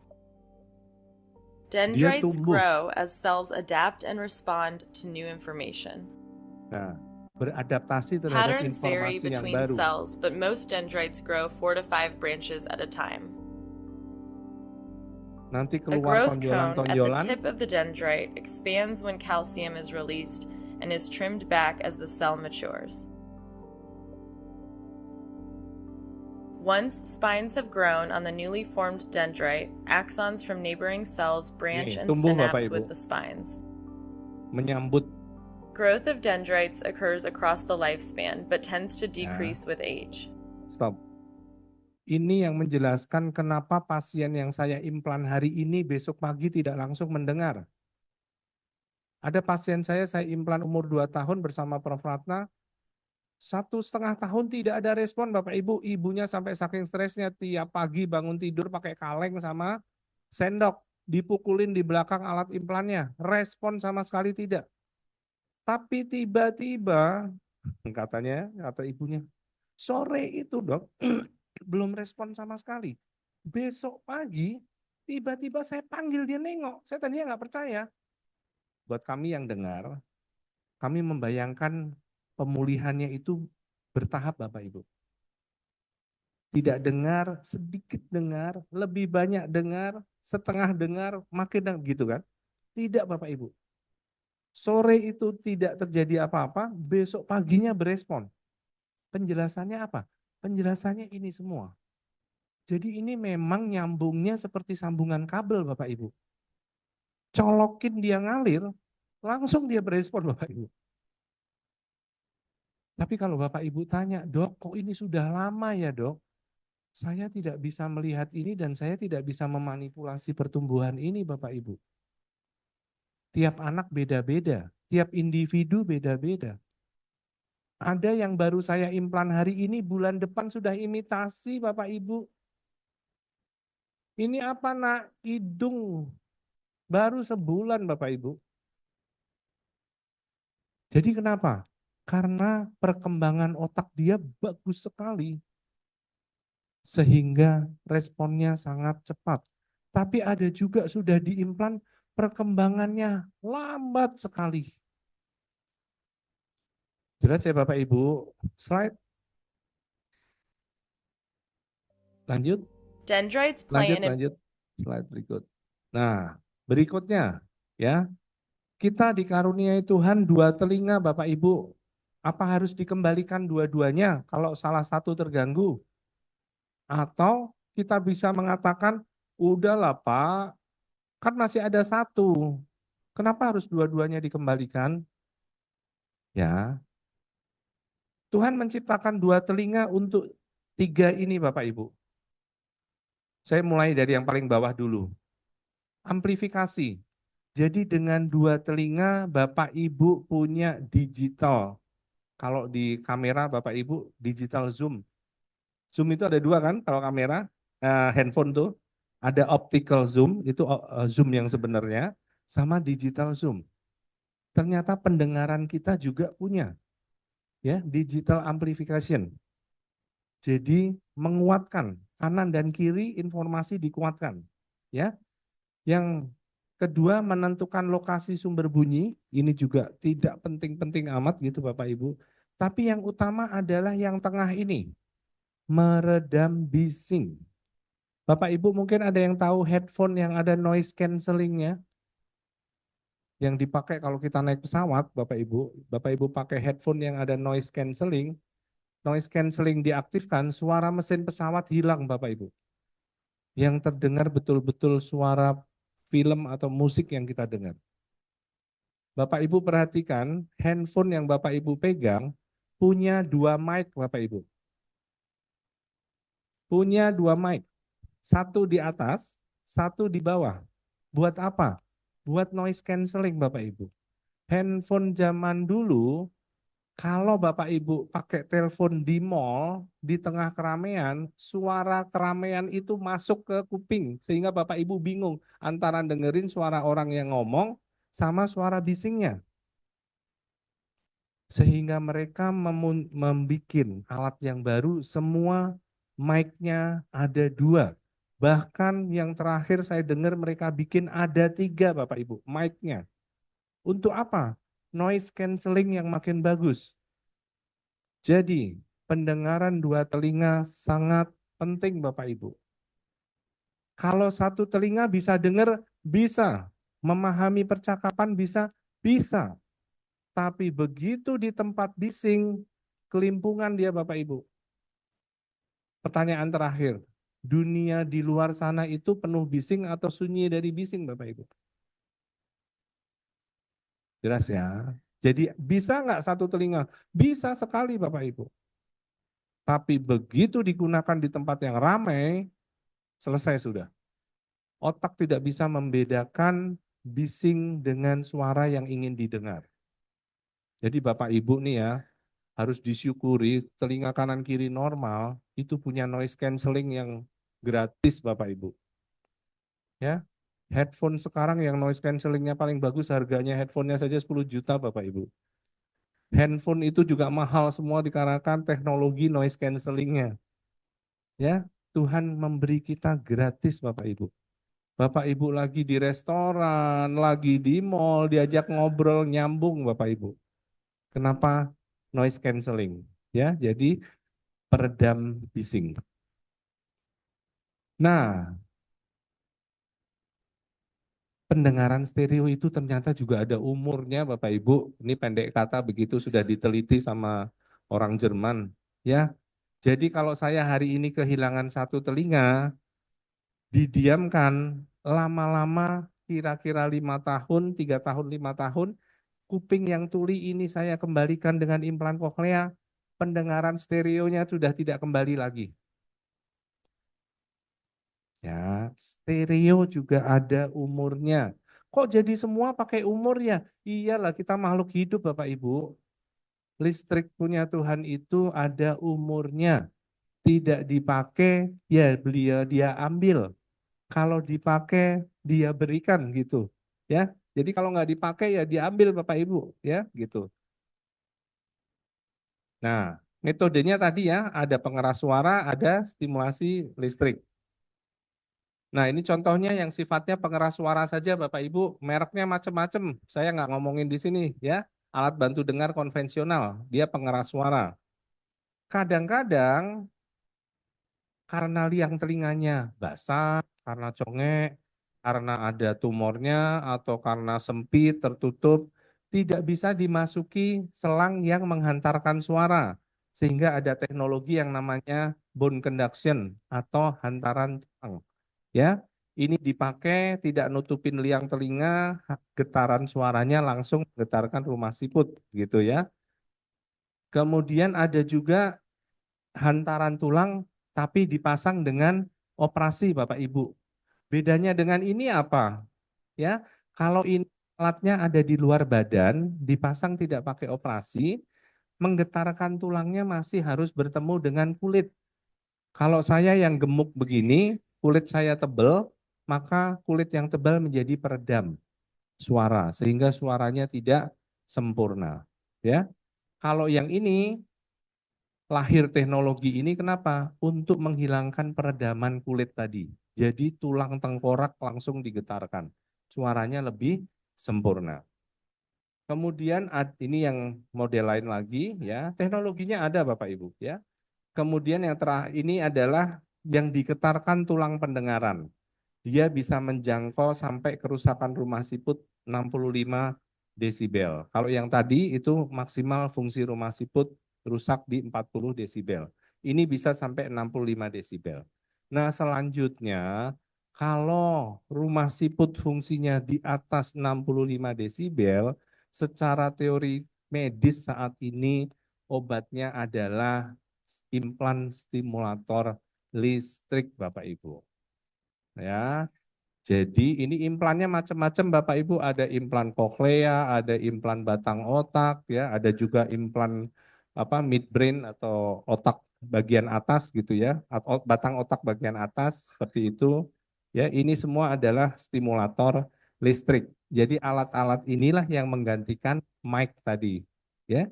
Dia Dendrites tumbuh. grow as cells adapt and respond to new information. Nah, beradaptasi terhadap Patterns vary informasi yang between baru. cells, but most dendrites grow 4 to 5 branches at a time. Nanti A keluar growth cone at the tonjolan-tonjolan. tip of the dendrite expands when calcium is released and is trimmed back as the cell matures. Once spines have grown on the newly formed dendrite, axons from neighboring cells branch and tumbuh, Bapak, synapse Ibu. with the spines. Menyambut. Growth of dendrites occurs across the lifespan, but tends to decrease with age. Stop. Ini yang menjelaskan kenapa pasien yang saya implan hari ini besok pagi tidak langsung mendengar. Ada pasien saya implan umur 2 tahun bersama Prof. Ratna, 1,5 tahun tidak ada respon Bapak Ibu. Ibunya sampai saking stresnya tiap pagi bangun tidur pakai kaleng sama sendok. Dipukulin di belakang alat implannya. Respon sama sekali tidak. Tapi tiba-tiba, kata ibunya, sore itu Dok, belum respon sama sekali. Besok pagi, tiba-tiba saya panggil dia nengok. Saya tadinya nggak percaya. Buat kami yang dengar, kami membayangkan pemulihannya itu bertahap Bapak Ibu. tidak dengar, sedikit dengar, lebih banyak dengar, setengah dengar, makin dengar, gitu kan? Tidak Bapak Ibu. Sore itu tidak terjadi apa-apa, besok paginya berespon. Penjelasannya apa? Penjelasannya ini semua. Jadi ini memang nyambungnya seperti sambungan kabel Bapak Ibu. Colokin dia ngalir, langsung dia berespon Bapak Ibu. Tapi kalau Bapak Ibu tanya, dok kok ini sudah lama ya dok? Saya tidak bisa melihat ini dan saya tidak bisa memanipulasi pertumbuhan ini Bapak Ibu. Tiap anak beda-beda, tiap individu beda-beda. Ada yang baru saya implan hari ini, bulan depan sudah imitasi Bapak Ibu. Ini apa nak? Hidung. Baru sebulan Bapak Ibu. Jadi kenapa? Karena perkembangan otak dia bagus sekali. Sehingga responnya sangat cepat. Tapi ada juga sudah diimplan perkembangannya lambat sekali. Jelas ya Bapak Ibu? Slide. Lanjut. Dendrites play Lanjut. Slide berikut. Nah, berikutnya ya. Kita dikaruniai Tuhan 2 telinga Bapak Ibu. Apa harus dikembalikan dua-duanya kalau salah satu terganggu? Atau kita bisa mengatakan, udahlah Pak, kan masih ada satu. Kenapa harus dua-duanya dikembalikan? Ya, Tuhan menciptakan 2 telinga untuk 3 ini Bapak Ibu. Saya mulai dari yang paling bawah dulu. Amplifikasi. Jadi dengan 2 telinga Bapak Ibu punya digital. Kalau di kamera Bapak Ibu digital zoom. Zoom itu ada 2 kan kalau kamera, handphone tuh. Ada optical zoom, itu zoom yang sebenarnya, sama digital zoom. Ternyata pendengaran kita juga punya ya digital amplification. Jadi menguatkan kanan dan kiri informasi dikuatkan. Ya. Yang kedua menentukan lokasi sumber bunyi, ini juga tidak penting-penting amat gitu Bapak Ibu. Tapi yang utama adalah yang tengah ini, meredam bising. Bapak Ibu mungkin ada yang tahu headphone yang ada noise cancelling-nya, yang dipakai kalau kita naik pesawat, Bapak Ibu pakai headphone yang ada noise cancelling diaktifkan, suara mesin pesawat hilang Bapak Ibu. Yang terdengar betul-betul suara film atau musik yang kita dengar. Bapak Ibu perhatikan, handphone yang Bapak Ibu pegang punya 2 mic Bapak Ibu. Punya 2 mic. Satu di atas, satu di bawah. Buat apa? Buat noise cancelling Bapak Ibu. Handphone zaman dulu, kalau Bapak Ibu pakai telepon di mall, di tengah keramaian, suara keramaian itu masuk ke kuping. Sehingga Bapak Ibu bingung antara dengerin suara orang yang ngomong sama suara bisingnya. Sehingga mereka membuat alat yang baru, semua mic-nya ada 2. Bahkan yang terakhir saya dengar mereka bikin ada 3 Bapak Ibu, mic-nya. Untuk apa? Noise cancelling yang makin bagus. Jadi pendengaran 2 telinga sangat penting Bapak Ibu. Kalau satu telinga bisa dengar, bisa. Memahami percakapan bisa. Tapi begitu di tempat bising, kelimpungan dia Bapak Ibu. Pertanyaan terakhir, dunia di luar sana itu penuh bising atau sunyi dari bising Bapak Ibu? Jelas ya. Jadi bisa nggak satu telinga? Bisa sekali Bapak Ibu. Tapi begitu digunakan di tempat yang ramai, selesai sudah. Otak tidak bisa membedakan bising dengan suara yang ingin didengar. Jadi Bapak Ibu nih ya, harus disyukuri telinga kanan kiri normal itu punya noise cancelling yang gratis Bapak Ibu. Ya. Headphone sekarang yang noise cancellingnya paling bagus harganya headphone-nya saja 10 juta Bapak Ibu. Handphone itu juga mahal semua dikarenakan teknologi noise cancellingnya. Ya, Tuhan memberi kita gratis Bapak Ibu. Bapak Ibu lagi di restoran, lagi di mall, diajak ngobrol nyambung Bapak Ibu. Kenapa? Noise cancelling. Ya, jadi peredam bising. Nah, pendengaran stereo itu ternyata juga ada umurnya Bapak Ibu. Ini pendek kata begitu sudah diteliti sama orang Jerman. Ya, jadi kalau saya hari ini kehilangan satu telinga, didiamkan lama-lama kira-kira 5 tahun, 3 tahun, 5 tahun, kuping yang tuli ini saya kembalikan dengan implan koklea, pendengaran stereonya sudah tidak kembali lagi. Ya, stereo juga ada umurnya. Kok jadi semua pakai umur ya? Iyalah kita makhluk hidup Bapak Ibu. Listrik punya Tuhan itu ada umurnya. Tidak dipakai, ya beliau dia ambil. Kalau dipakai, dia berikan gitu. Ya, jadi kalau nggak dipakai ya diambil Bapak Ibu, ya gitu. Nah, metodenya tadi ya, ada pengeras suara, ada stimulasi listrik. Nah, ini contohnya yang sifatnya pengeras suara saja Bapak Ibu, mereknya macam-macam. Saya nggak ngomongin di sini ya. Alat bantu dengar konvensional, dia pengeras suara. Kadang-kadang karena liang telinganya basah, karena congek, karena ada tumornya atau karena sempit, tertutup, tidak bisa dimasuki selang yang menghantarkan suara. Sehingga ada teknologi yang namanya bone conduction atau hantaran tulang. Ya, ini dipakai tidak nutupin liang telinga, getaran suaranya langsung menggetarkan rumah siput gitu ya. Kemudian ada juga hantaran tulang tapi dipasang dengan operasi Bapak Ibu. Bedanya dengan ini apa? Ya, kalau ini alatnya ada di luar badan, dipasang tidak pakai operasi, menggetarkan tulangnya masih harus bertemu dengan kulit. Kalau saya yang gemuk begini, kulit saya tebal, maka kulit yang tebal menjadi peredam suara sehingga suaranya tidak sempurna. Ya, kalau yang ini lahir teknologi ini kenapa? Untuk menghilangkan peredaman kulit tadi. Jadi tulang tengkorak langsung digetarkan. Suaranya lebih sempurna. Kemudian ini yang model lain lagi ya. Teknologinya ada Bapak Ibu ya. Kemudian yang terakhir ini adalah yang digetarkan tulang pendengaran. Dia bisa menjangkau sampai kerusakan rumah siput 65 desibel. Kalau yang tadi itu maksimal fungsi rumah siput rusak di 40 desibel. Ini bisa sampai 65 desibel. Nah, selanjutnya kalau rumah siput fungsinya di atas 65 desibel, secara teori medis saat ini obatnya adalah implan stimulator listrik Bapak Ibu. Ya, jadi ini implannya macam-macam Bapak Ibu, ada implan koklea, ada implan batang otak ya, ada juga implan midbrain atau otak bagian atas gitu ya, atau batang otak bagian atas seperti itu. Ya, ini semua adalah stimulator listrik. Jadi alat-alat inilah yang menggantikan mic tadi, ya.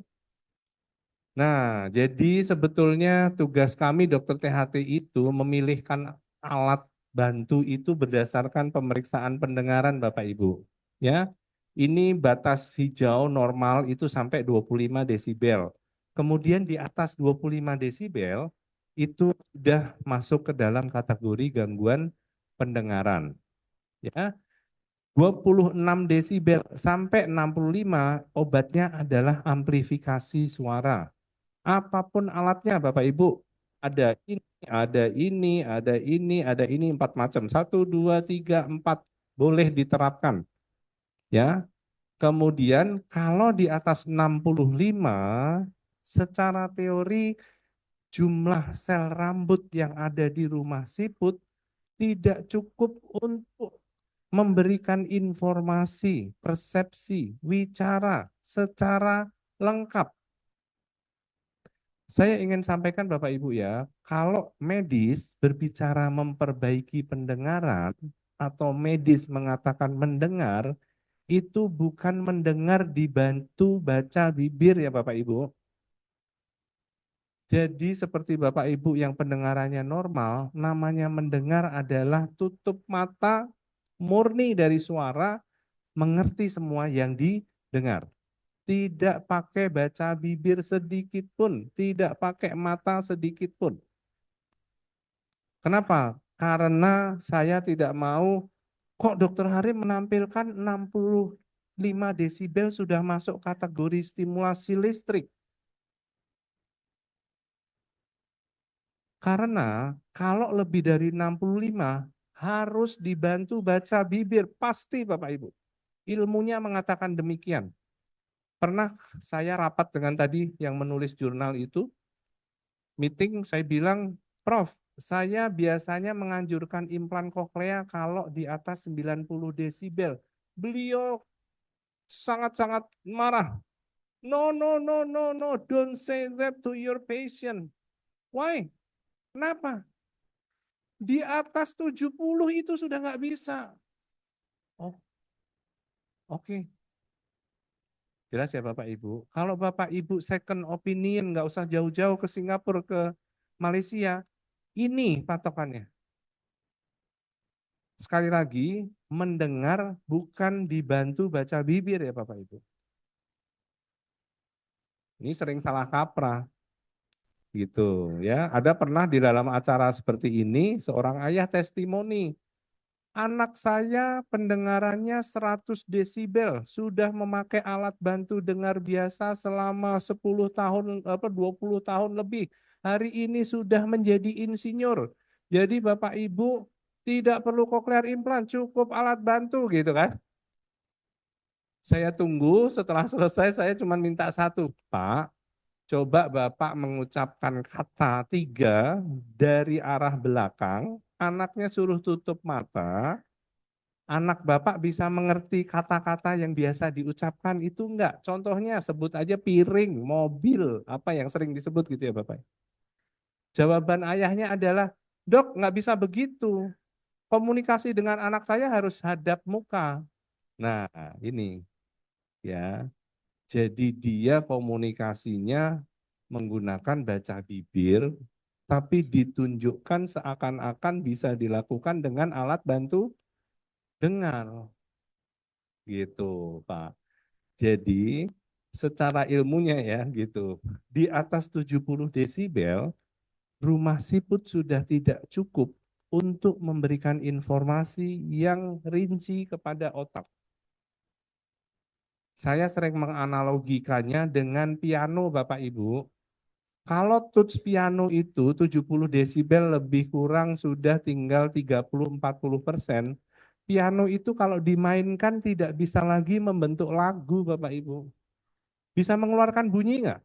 Nah, jadi sebetulnya tugas kami dokter THT itu memilihkan alat bantu itu berdasarkan pemeriksaan pendengaran Bapak Ibu. Ya, ini batas hijau normal itu sampai 25 desibel. Kemudian di atas 25 desibel itu sudah masuk ke dalam kategori gangguan pendengaran. Ya, 26 desibel sampai 65 obatnya adalah amplifikasi suara. Apapun alatnya Bapak Ibu, ada ini, ada ini, ada ini, ada ini, 4 macam. 1, 2, 3, 4 boleh diterapkan. Ya. Kemudian kalau di atas 65, secara teori jumlah sel rambut yang ada di rumah siput tidak cukup untuk memberikan informasi, persepsi, wicara secara lengkap. Saya ingin sampaikan Bapak Ibu ya, kalau medis berbicara memperbaiki pendengaran atau medis mengatakan mendengar, itu bukan mendengar dibantu baca bibir ya Bapak Ibu. Jadi seperti Bapak Ibu yang pendengarannya normal, namanya mendengar adalah tutup mata, murni dari suara, mengerti semua yang didengar. Tidak pakai baca bibir sedikit pun, tidak pakai mata sedikit pun. Kenapa? karena saya tidak mau kok Dokter Harim menampilkan 65 desibel sudah masuk kategori stimulasi listrik. Karena kalau lebih dari 65 harus dibantu baca bibir, pasti Bapak Ibu. Ilmunya mengatakan demikian. Pernah saya rapat dengan tadi yang menulis jurnal itu, meeting saya bilang, Prof, saya biasanya menganjurkan implan koklea kalau di atas 90 desibel. Beliau sangat-sangat marah. No, no, no, no, no, don't say that to your patient. Why? Kenapa? Di atas 70 itu sudah nggak bisa. Oh, oke. Jelas ya Bapak Ibu. Kalau Bapak Ibu second opinion, nggak usah jauh-jauh ke Singapura, ke Malaysia. Ini patokannya. Sekali lagi, mendengar bukan dibantu baca bibir ya Bapak Ibu. Ini sering salah kaprah. Gitu ya. Ada pernah di dalam acara seperti ini, seorang ayah testimoni. Anak saya pendengarannya 100 desibel, sudah memakai alat bantu dengar biasa selama 10 tahun, 20 tahun lebih. Hari ini sudah menjadi insinyur. Jadi Bapak Ibu tidak perlu cochlear implant, cukup alat bantu gitu kan. Saya tunggu, setelah selesai saya cuma minta satu, Pak, coba Bapak mengucapkan kata 3 dari arah belakang, anaknya suruh tutup mata, anak Bapak bisa mengerti kata-kata yang biasa diucapkan itu enggak. Contohnya sebut aja piring, mobil, apa yang sering disebut gitu ya Bapak. Jawaban ayahnya adalah, Dok nggak bisa begitu. Komunikasi dengan anak saya harus hadap muka. Nah ini ya. Jadi dia komunikasinya menggunakan baca bibir, tapi ditunjukkan seakan-akan bisa dilakukan dengan alat bantu dengar. Gitu, Pak. Jadi secara ilmunya ya gitu, di atas 70 desibel, rumah siput sudah tidak cukup untuk memberikan informasi yang rinci kepada otak. Saya sering menganalogikannya dengan piano Bapak Ibu. Kalau touch piano itu 70 desibel lebih kurang sudah tinggal 30-40%. Piano itu kalau dimainkan tidak bisa lagi membentuk lagu Bapak Ibu. Bisa mengeluarkan bunyi nggak?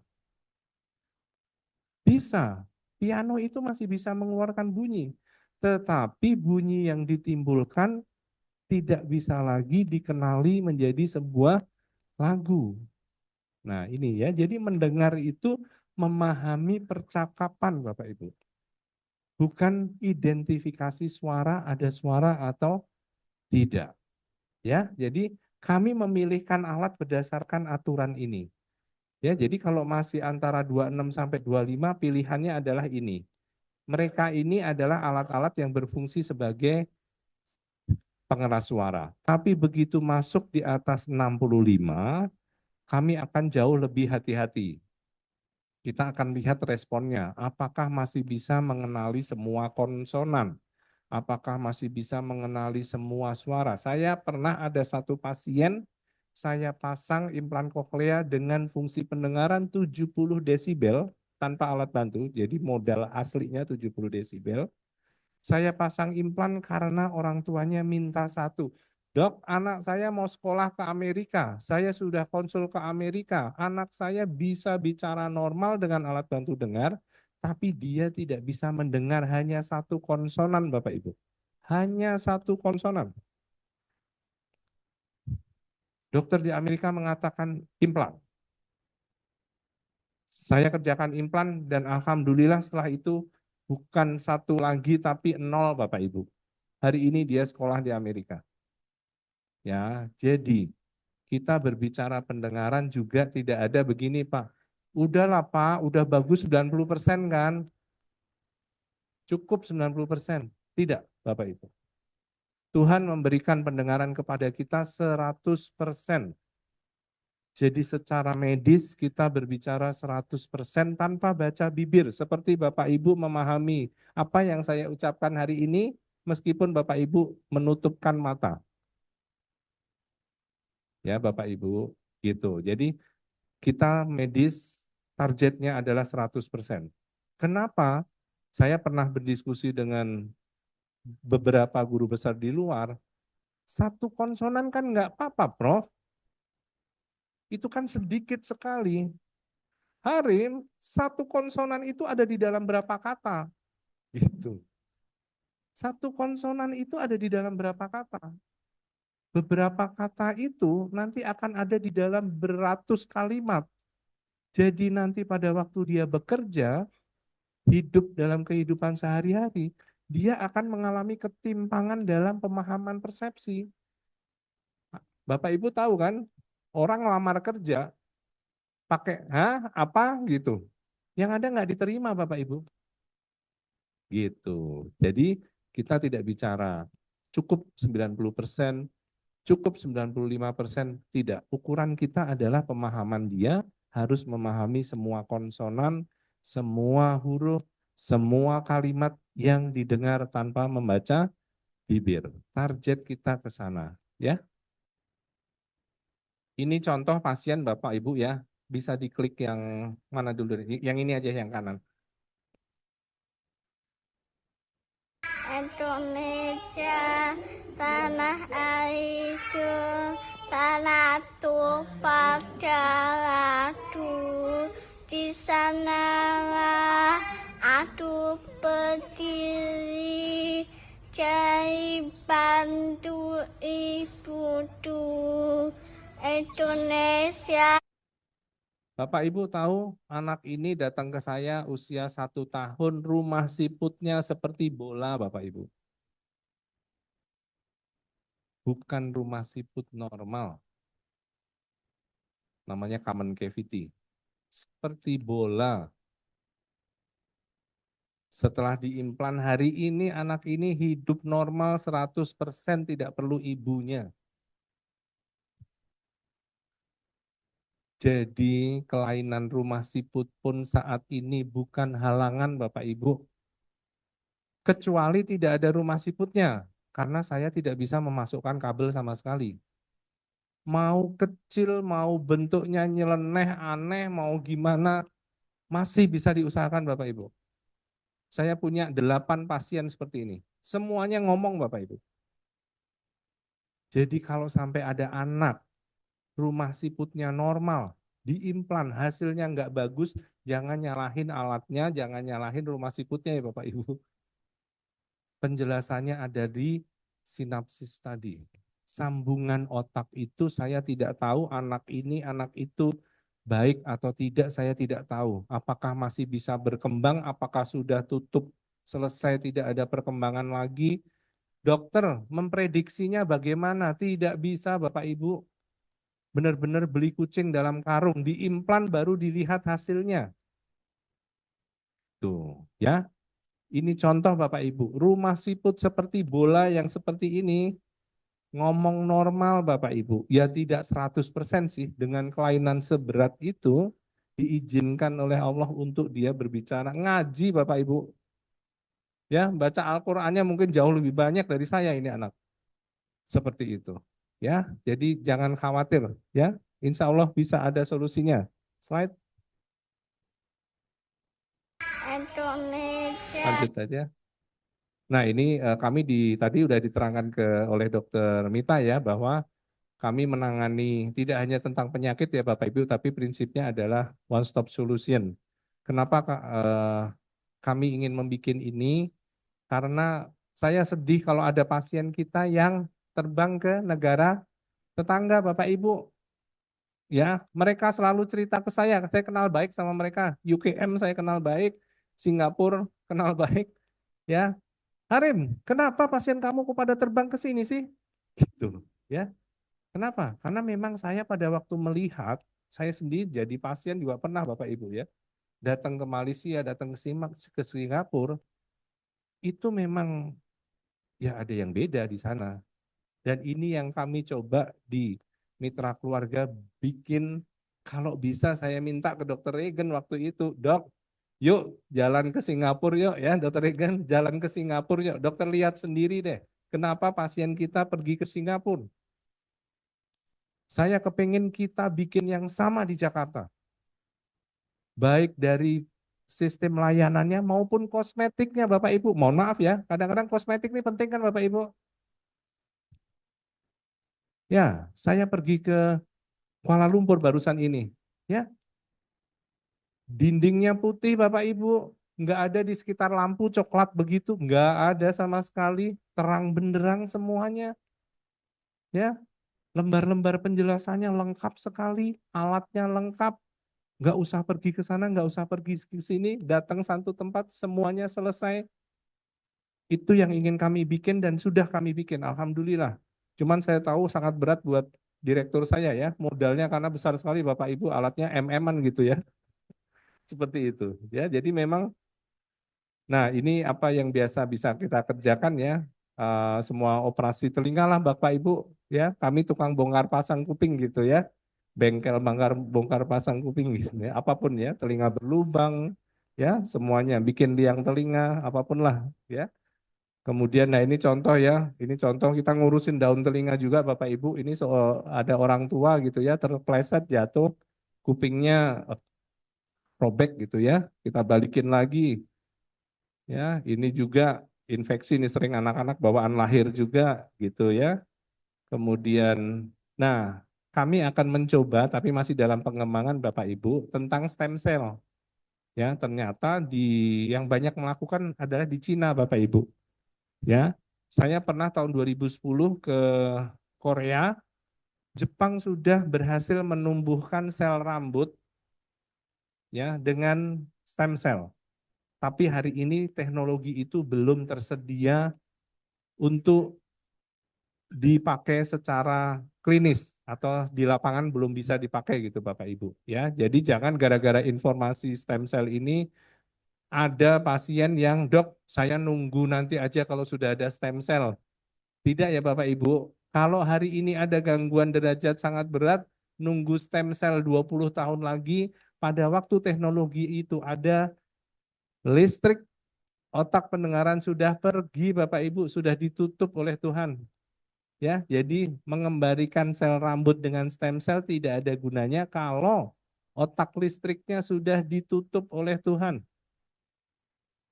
Bisa. Piano itu masih bisa mengeluarkan bunyi. Tetapi bunyi yang ditimbulkan tidak bisa lagi dikenali menjadi sebuah lagu. Nah ini ya, jadi mendengar itu memahami percakapan Bapak Ibu. Bukan identifikasi suara, ada suara atau tidak. Ya, jadi kami memilihkan alat berdasarkan aturan ini. Ya, jadi kalau masih antara 26 sampai 25 pilihannya adalah ini. Mereka ini adalah alat-alat yang berfungsi sebagai pengeras suara. Tapi begitu masuk di atas 65, kami akan jauh lebih hati-hati. Kita akan lihat responnya, apakah masih bisa mengenali semua konsonan, apakah masih bisa mengenali semua suara. Saya pernah ada satu pasien, saya pasang implan koklea dengan fungsi pendengaran 70 desibel tanpa alat bantu, jadi modal aslinya 70 desibel. Saya pasang implan karena orang tuanya minta satu. Dok, anak saya mau sekolah ke Amerika. Saya sudah konsul ke Amerika. Anak saya bisa bicara normal dengan alat bantu dengar, tapi dia tidak bisa mendengar hanya satu konsonan, Bapak Ibu. Hanya satu konsonan. Dokter di Amerika mengatakan implan. Saya kerjakan implan dan alhamdulillah setelah itu bukan satu lagi tapi 0 Bapak Ibu. Hari ini dia sekolah di Amerika. Ya, jadi kita berbicara pendengaran juga tidak ada begini Pak. Udahlah Pak, udah bagus 90% kan? Cukup 90%. Tidak Bapak Ibu. Tuhan memberikan pendengaran kepada kita 100%. Jadi secara medis kita berbicara 100% tanpa baca bibir. Seperti Bapak Ibu memahami apa yang saya ucapkan hari ini, meskipun Bapak Ibu menutupkan mata. Ya Bapak Ibu, gitu. Jadi kita medis targetnya adalah 100%. Kenapa? Saya pernah berdiskusi dengan beberapa guru besar di luar, satu konsonan kan nggak apa-apa, Prof. Itu kan sedikit sekali. Harim, satu konsonan itu ada di dalam berapa kata? Gitu. Satu konsonan itu ada di dalam berapa kata? Beberapa kata itu nanti akan ada di dalam beratus kalimat. Jadi nanti pada waktu dia bekerja, hidup dalam kehidupan sehari-hari, dia akan mengalami ketimpangan dalam pemahaman persepsi. Bapak Ibu tahu kan, orang lamar kerja pakai apa gitu. Yang ada nggak diterima Bapak Ibu. Gitu. Jadi kita tidak bicara cukup 90%, cukup 95%, tidak. Ukuran kita adalah pemahaman dia harus memahami semua konsonan, semua huruf, semua kalimat yang didengar tanpa membaca bibir. Target kita ke sana, ya. Ini contoh pasien Bapak Ibu ya. Bisa diklik yang mana dulu? Yang ini aja yang kanan. Indonesia tanah airku, tanah tumpah darahku. Di sanalah aku berdiri, cari bantu ibuku. Indonesia. Bapak Ibu tahu anak ini datang ke saya usia 1 tahun, rumah siputnya seperti bola Bapak Ibu. Bukan rumah siput normal. Namanya common cavity. Seperti bola. Setelah diimplan hari ini anak ini hidup normal 100% tidak perlu ibunya. Jadi kelainan rumah siput pun saat ini bukan halangan Bapak Ibu. Kecuali tidak ada rumah siputnya. Karena saya tidak bisa memasukkan kabel sama sekali. Mau kecil, mau bentuknya nyeleneh, aneh, mau gimana, masih bisa diusahakan Bapak Ibu. Saya punya 8 pasien seperti ini. Semuanya ngomong Bapak Ibu. Jadi kalau sampai ada anak, rumah siputnya normal, diimplan, hasilnya nggak bagus, jangan nyalahin alatnya, jangan nyalahin rumah siputnya ya Bapak Ibu. Penjelasannya ada di sinapsis tadi. Sambungan otak itu saya tidak tahu anak ini, anak itu baik atau tidak, saya tidak tahu. Apakah masih bisa berkembang, apakah sudah tutup, selesai, tidak ada perkembangan lagi. Dokter memprediksinya bagaimana? Tidak bisa Bapak Ibu. Benar-benar beli kucing dalam karung, diimplan baru dilihat hasilnya. Tuh, ya. Ini contoh Bapak Ibu, rumah siput seperti bola yang seperti ini, ngomong normal Bapak Ibu, ya tidak 100% sih, dengan kelainan seberat itu, diizinkan oleh Allah untuk dia berbicara, ngaji Bapak Ibu. Ya, baca Al-Qur'annya mungkin jauh lebih banyak dari saya ini anak. Seperti itu. Ya, jadi jangan khawatir, ya. Insya Allah bisa ada solusinya. Slide. Indonesia. Lanjut saja. Nah, ini kami tadi sudah diterangkan oleh Dokter Mita ya bahwa kami menangani tidak hanya tentang penyakit ya Bapak Ibu, tapi prinsipnya adalah one stop solution. Kenapa kami ingin membuat ini? Karena saya sedih kalau ada pasien kita yang terbang ke negara tetangga Bapak Ibu. Ya, mereka selalu cerita ke saya kenal baik sama mereka. UKM saya kenal baik, Singapura kenal baik. Ya, Harim, kenapa pasien kamu kok pada terbang ke sini sih? Gitu, ya. Kenapa? Karena memang saya pada waktu melihat, saya sendiri jadi pasien juga pernah Bapak Ibu ya, datang ke Malaysia, datang ke Singapura, itu memang ya ada yang beda di sana. Dan ini yang kami coba di mitra keluarga bikin, kalau bisa saya minta ke dokter Regen waktu itu, dok, Yuk jalan ke Singapura yuk ya, Dokter Egan, jalan ke Singapura yuk. Dokter lihat sendiri deh, kenapa pasien kita pergi ke Singapura. Saya kepingin kita bikin yang sama di Jakarta. Baik dari sistem layanannya maupun kosmetiknya Bapak Ibu. Mohon maaf ya, kadang-kadang kosmetik ini penting kan Bapak Ibu. Ya, saya pergi ke Kuala Lumpur barusan ini. Ya, dindingnya putih Bapak Ibu, nggak ada di sekitar lampu coklat begitu, nggak ada sama sekali, terang benderang semuanya. Ya, lembar-lembar penjelasannya lengkap sekali, alatnya lengkap, nggak usah pergi ke sana, nggak usah pergi ke sini, datang satu tempat semuanya selesai. Itu yang ingin kami bikin dan sudah kami bikin, alhamdulillah. Cuman saya tahu sangat berat buat direktur saya ya, modalnya karena besar sekali Bapak Ibu, alatnya MM-an gitu ya. Seperti itu ya. Jadi memang nah ini apa yang biasa bisa kita kerjakan ya. Semua operasi telinga lah Bapak Ibu ya. Kami tukang bongkar pasang kuping gitu ya. Bengkel bongkar pasang kuping gitu ya. Apapun ya, telinga berlubang ya, semuanya bikin liang telinga apapun lah ya. Kemudian nah ini contoh ya. Ini contoh kita ngurusin daun telinga juga Bapak Ibu. Ini soal ada orang tua gitu ya, terpleset jatuh kupingnya robek gitu ya. Kita balikin lagi. Ya, ini juga infeksi ini sering anak-anak bawaan lahir juga gitu ya. Kemudian, nah kami akan mencoba tapi masih dalam pengembangan Bapak Ibu tentang stem cell. Ya, ternyata yang banyak melakukan adalah di Cina Bapak Ibu. Ya, saya pernah tahun 2010 ke Korea, Jepang sudah berhasil menumbuhkan sel rambut ya dengan stem cell. Tapi hari ini teknologi itu belum tersedia untuk dipakai secara klinis atau di lapangan belum bisa dipakai gitu Bapak Ibu ya. Jadi jangan gara-gara informasi stem cell ini ada pasien yang dok saya nunggu nanti aja kalau sudah ada stem cell. Tidak ya Bapak Ibu. Kalau hari ini ada gangguan derajat sangat berat, nunggu stem cell 20 tahun lagi, pada waktu teknologi itu ada, listrik otak pendengaran sudah pergi Bapak Ibu, sudah ditutup oleh Tuhan. Ya, jadi mengembalikan sel rambut dengan stem cell tidak ada gunanya kalau otak listriknya sudah ditutup oleh Tuhan.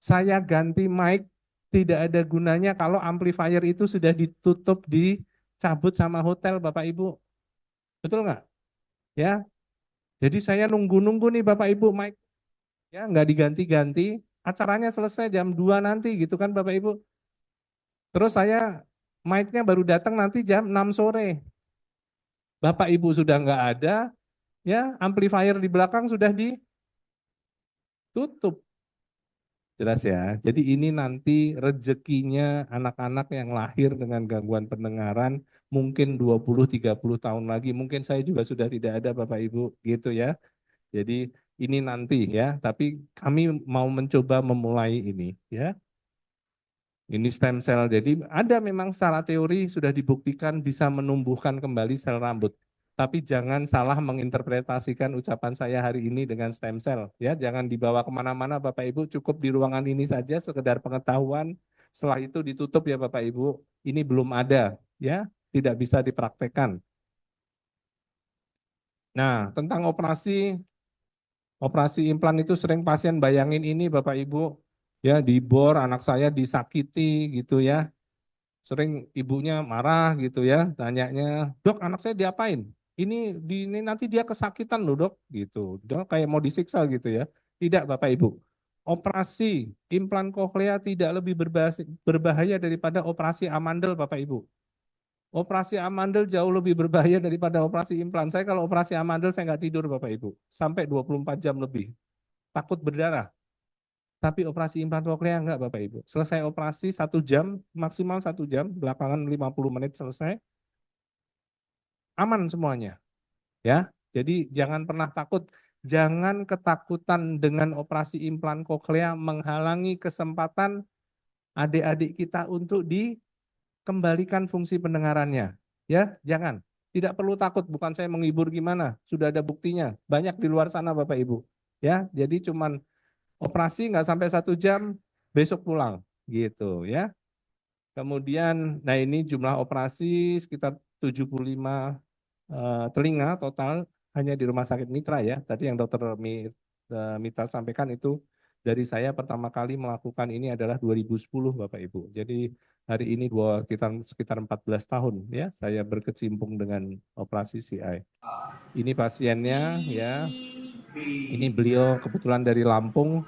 Saya ganti mic tidak ada gunanya kalau amplifier itu sudah ditutup, dicabut sama hotel Bapak Ibu. Betul nggak? Ya, jadi saya nunggu-nunggu nih Bapak Ibu mic, ya nggak diganti-ganti, acaranya selesai jam 2 nanti gitu kan Bapak Ibu. Terus saya mic-nya baru datang nanti jam 6 sore. Bapak Ibu sudah nggak ada, ya amplifier di belakang sudah ditutup. Jelas ya. Jadi ini nanti rezekinya anak-anak yang lahir dengan gangguan pendengaran mungkin 20-30 tahun lagi. Mungkin saya juga sudah tidak ada Bapak Ibu gitu ya. Jadi ini nanti ya, tapi kami mau mencoba memulai ini ya. Ini stem cell. Jadi ada memang secara teori sudah dibuktikan bisa menumbuhkan kembali sel rambut. Tapi jangan salah menginterpretasikan ucapan saya hari ini dengan stem cell. Ya, jangan dibawa kemana-mana Bapak Ibu. Cukup di ruangan ini saja sekedar pengetahuan. Setelah itu ditutup ya Bapak Ibu. Ini belum ada, ya, tidak bisa dipraktekkan. Nah, tentang operasi implan itu sering pasien bayangin ini Bapak Ibu. Ya, dibor anak saya disakiti gitu ya. Sering ibunya marah gitu ya, tanyanya, dok anak saya diapain? Ini nanti dia kesakitan loh dok, gitu. Dok kayak mau disiksa gitu ya. Tidak Bapak Ibu. Operasi implan koklea tidak lebih berbahaya daripada operasi amandel Bapak Ibu. Operasi amandel jauh lebih berbahaya daripada operasi implan. Saya kalau operasi amandel saya nggak tidur Bapak Ibu. Sampai 24 jam lebih. Takut berdarah. Tapi operasi implan koklea enggak Bapak Ibu. Selesai operasi 1 jam, maksimal 1 jam, belakangan 50 menit selesai, aman semuanya. Ya, jadi jangan pernah takut. Jangan ketakutan dengan operasi implan koklea menghalangi kesempatan adik-adik kita untuk dikembalikan fungsi pendengarannya. Ya, jangan. Tidak perlu takut, bukan saya menghibur gimana, sudah ada buktinya. Banyak di luar sana Bapak Ibu. Ya, jadi cuman Operasi nggak sampai 1 jam, besok pulang, gitu ya. Kemudian, nah ini jumlah operasi sekitar 75 telinga total hanya di Rumah Sakit Mitra ya. Tadi yang Dokter Mitra sampaikan itu dari saya pertama kali melakukan ini adalah 2010 Bapak Ibu. Jadi hari ini sekitar 14 tahun ya saya berkecimpung dengan operasi CI. Ini pasiennya ya. Ini beliau kebetulan dari Lampung.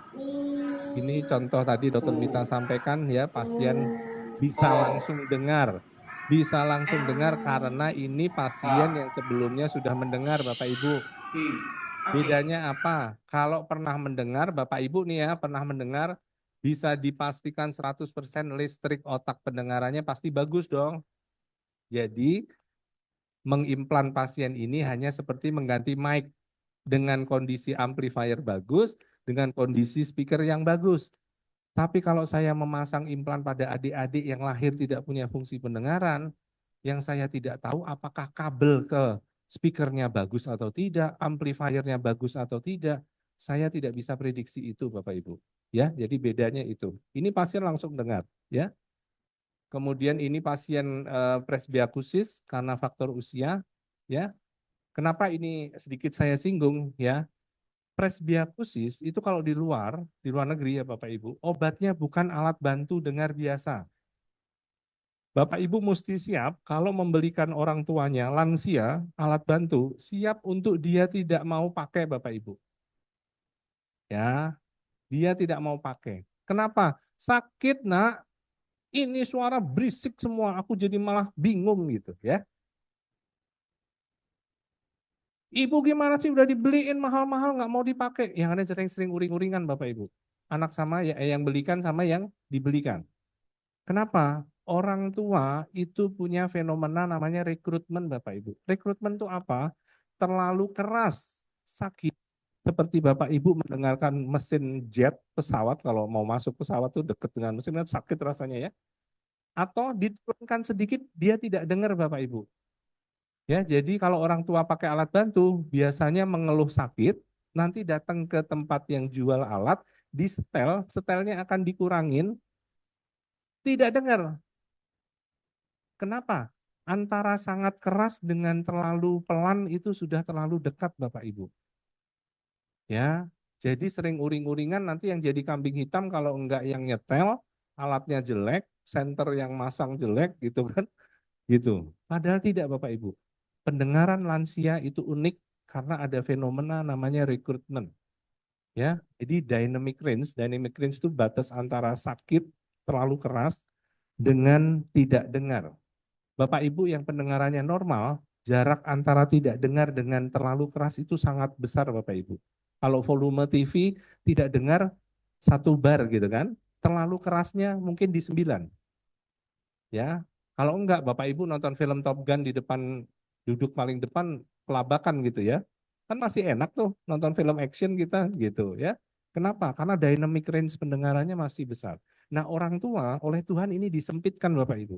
Ini contoh tadi Dokter Mita sampaikan ya, pasien bisa langsung dengar. Bisa langsung dengar karena ini pasien yang sebelumnya sudah mendengar Bapak Ibu. Bedanya apa? Kalau pernah mendengar, Bapak Ibu nih ya, pernah mendengar, bisa dipastikan 100% listrik otak pendengarannya pasti bagus dong. Jadi, mengimplan pasien ini hanya seperti mengganti mic dengan kondisi amplifier bagus, dengan kondisi speaker yang bagus. Tapi kalau saya memasang implan pada adik-adik yang lahir tidak punya fungsi pendengaran, yang saya tidak tahu apakah kabel ke speakernya bagus atau tidak, amplifiernya bagus atau tidak, saya tidak bisa prediksi itu Bapak Ibu. Ya, jadi bedanya itu. Ini pasien langsung dengar, ya. Kemudian ini pasien presbyakusis karena faktor usia, ya. Kenapa ini sedikit saya singgung, ya? Presbyakusis itu kalau di luar negeri ya Bapak Ibu, obatnya bukan alat bantu dengar biasa. Bapak Ibu mesti siap kalau membelikan orang tuanya lansia alat bantu, siap untuk dia tidak mau pakai Bapak Ibu. Ya, dia tidak mau pakai. Kenapa? Sakit nak, ini suara berisik semua, aku jadi malah bingung gitu ya. Ibu gimana sih udah dibeliin mahal-mahal nggak mau dipakai? Yang ada sering uring-uringan Bapak Ibu. Anak sama ya yang belikan sama yang dibelikan. Kenapa? Orang tua itu punya fenomena namanya rekrutmen Bapak Ibu. Rekrutmen itu apa? Terlalu keras, sakit. Seperti Bapak Ibu mendengarkan mesin jet pesawat, kalau mau masuk pesawat tuh dekat dengan mesin sakit rasanya ya. Atau diturunkan sedikit dia tidak dengar Bapak Ibu. Ya, jadi kalau orang tua pakai alat bantu, biasanya mengeluh sakit, nanti datang ke tempat yang jual alat, di setel, setelnya akan dikurangin, tidak dengar. Kenapa? Antara sangat keras dengan terlalu pelan itu sudah terlalu dekat Bapak Ibu. Ya, jadi sering uring-uringan nanti yang jadi kambing hitam kalau enggak yang nyetel, alatnya jelek, senter yang masang jelek gitu kan. Gitu. Padahal tidak Bapak Ibu. Pendengaran lansia itu unik karena ada fenomena namanya recruitment. Ya, jadi dynamic range itu batas antara sakit terlalu keras dengan tidak dengar. Bapak Ibu yang pendengarannya normal, jarak antara tidak dengar dengan terlalu keras itu sangat besar Bapak Ibu. Kalau volume TV tidak dengar 1 bar gitu kan, terlalu kerasnya mungkin di 9. Ya, kalau enggak Bapak Ibu nonton film Top Gun di depan, duduk paling depan kelabakan gitu ya. Kan masih enak tuh nonton film action kita gitu ya. Kenapa? Karena dynamic range pendengarannya masih besar. Nah, orang tua oleh Tuhan ini disempitkan Bapak Ibu.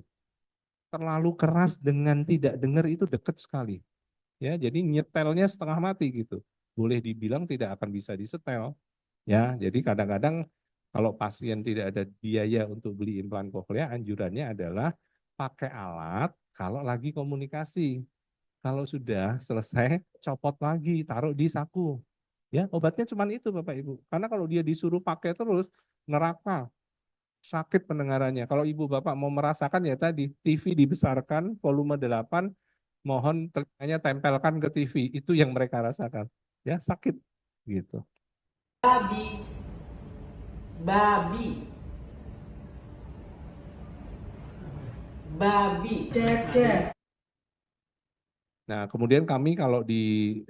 Terlalu keras dengan tidak dengar itu dekat sekali. Ya, jadi nyetelnya setengah mati gitu. Boleh dibilang tidak akan bisa disetel. Ya, jadi kadang-kadang kalau pasien tidak ada biaya untuk beli implan koklea, anjurannya adalah pakai alat kalau lagi komunikasi. Kalau sudah selesai, copot lagi, taruh di saku. Ya, obatnya cuma itu Bapak Ibu. Karena kalau dia disuruh pakai terus, neraka, sakit pendengarannya. Kalau Ibu Bapak mau merasakan ya tadi, TV dibesarkan, volume 8, mohon telinganya tempelkan ke TV. Itu yang mereka rasakan. Ya, sakit gitu. Babi. Nah, kemudian kami kalau di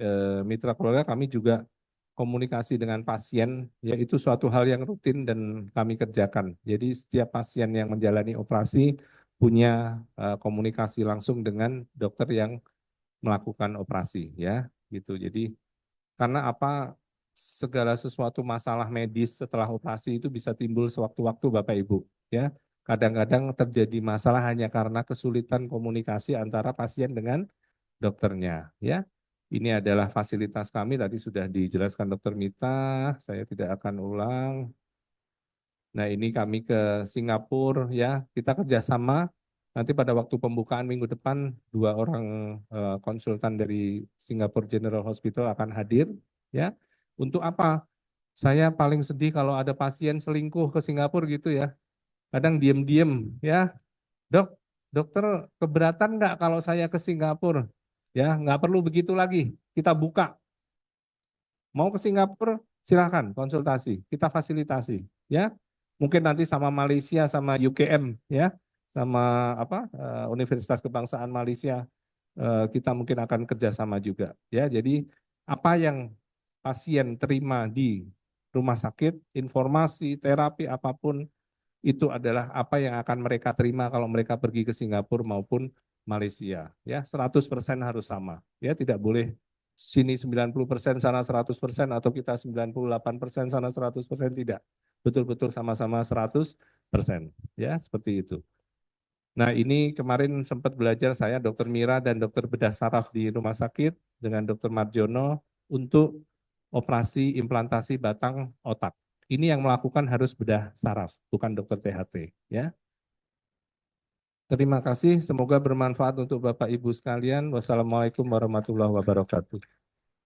mitra keluarga kami juga komunikasi dengan pasien, yaitu suatu hal yang rutin dan kami kerjakan. Jadi setiap pasien yang menjalani operasi punya komunikasi langsung dengan dokter yang melakukan operasi, ya, gitu. Jadi karena apa? Segala sesuatu masalah medis setelah operasi itu bisa timbul sewaktu-waktu Bapak Ibu, ya. Kadang-kadang terjadi masalah hanya karena kesulitan komunikasi antara pasien dengan dokternya, ya. Ini adalah fasilitas kami, tadi sudah dijelaskan Dr. Mita, saya tidak akan ulang. Nah, ini kami ke Singapura ya, kita kerjasama. Nanti pada waktu pembukaan minggu depan, 2 orang konsultan dari Singapore General Hospital akan hadir ya. Untuk apa? Saya paling sedih kalau ada pasien selingkuh ke Singapura gitu ya. Kadang diem-diem ya. Dok, dokter keberatan nggak kalau saya ke Singapura? Ya, nggak perlu begitu lagi. Kita buka. Mau ke Singapura, silakan konsultasi. Kita fasilitasi. Ya, mungkin nanti sama Malaysia, sama UKM, ya, sama apa Universitas Kebangsaan Malaysia, kita mungkin akan kerjasama juga. Ya, jadi apa yang pasien terima di rumah sakit, informasi, terapi apapun itu adalah apa yang akan mereka terima kalau mereka pergi ke Singapura maupun Malaysia. Ya, 100% harus sama. Ya, tidak boleh sini 90%, sana 100%, atau kita 98%, sana 100%, tidak. Betul-betul sama-sama 100%. Ya, seperti itu. Nah, ini kemarin sempat belajar saya, Dr. Mira dan Dr. Bedah Saraf di rumah sakit dengan Dr. Marjono untuk operasi implantasi batang otak. Ini yang melakukan harus bedah saraf, bukan dokter THT. Ya. Terima kasih, semoga bermanfaat untuk Bapak Ibu sekalian. Wassalamualaikum warahmatullahi wabarakatuh.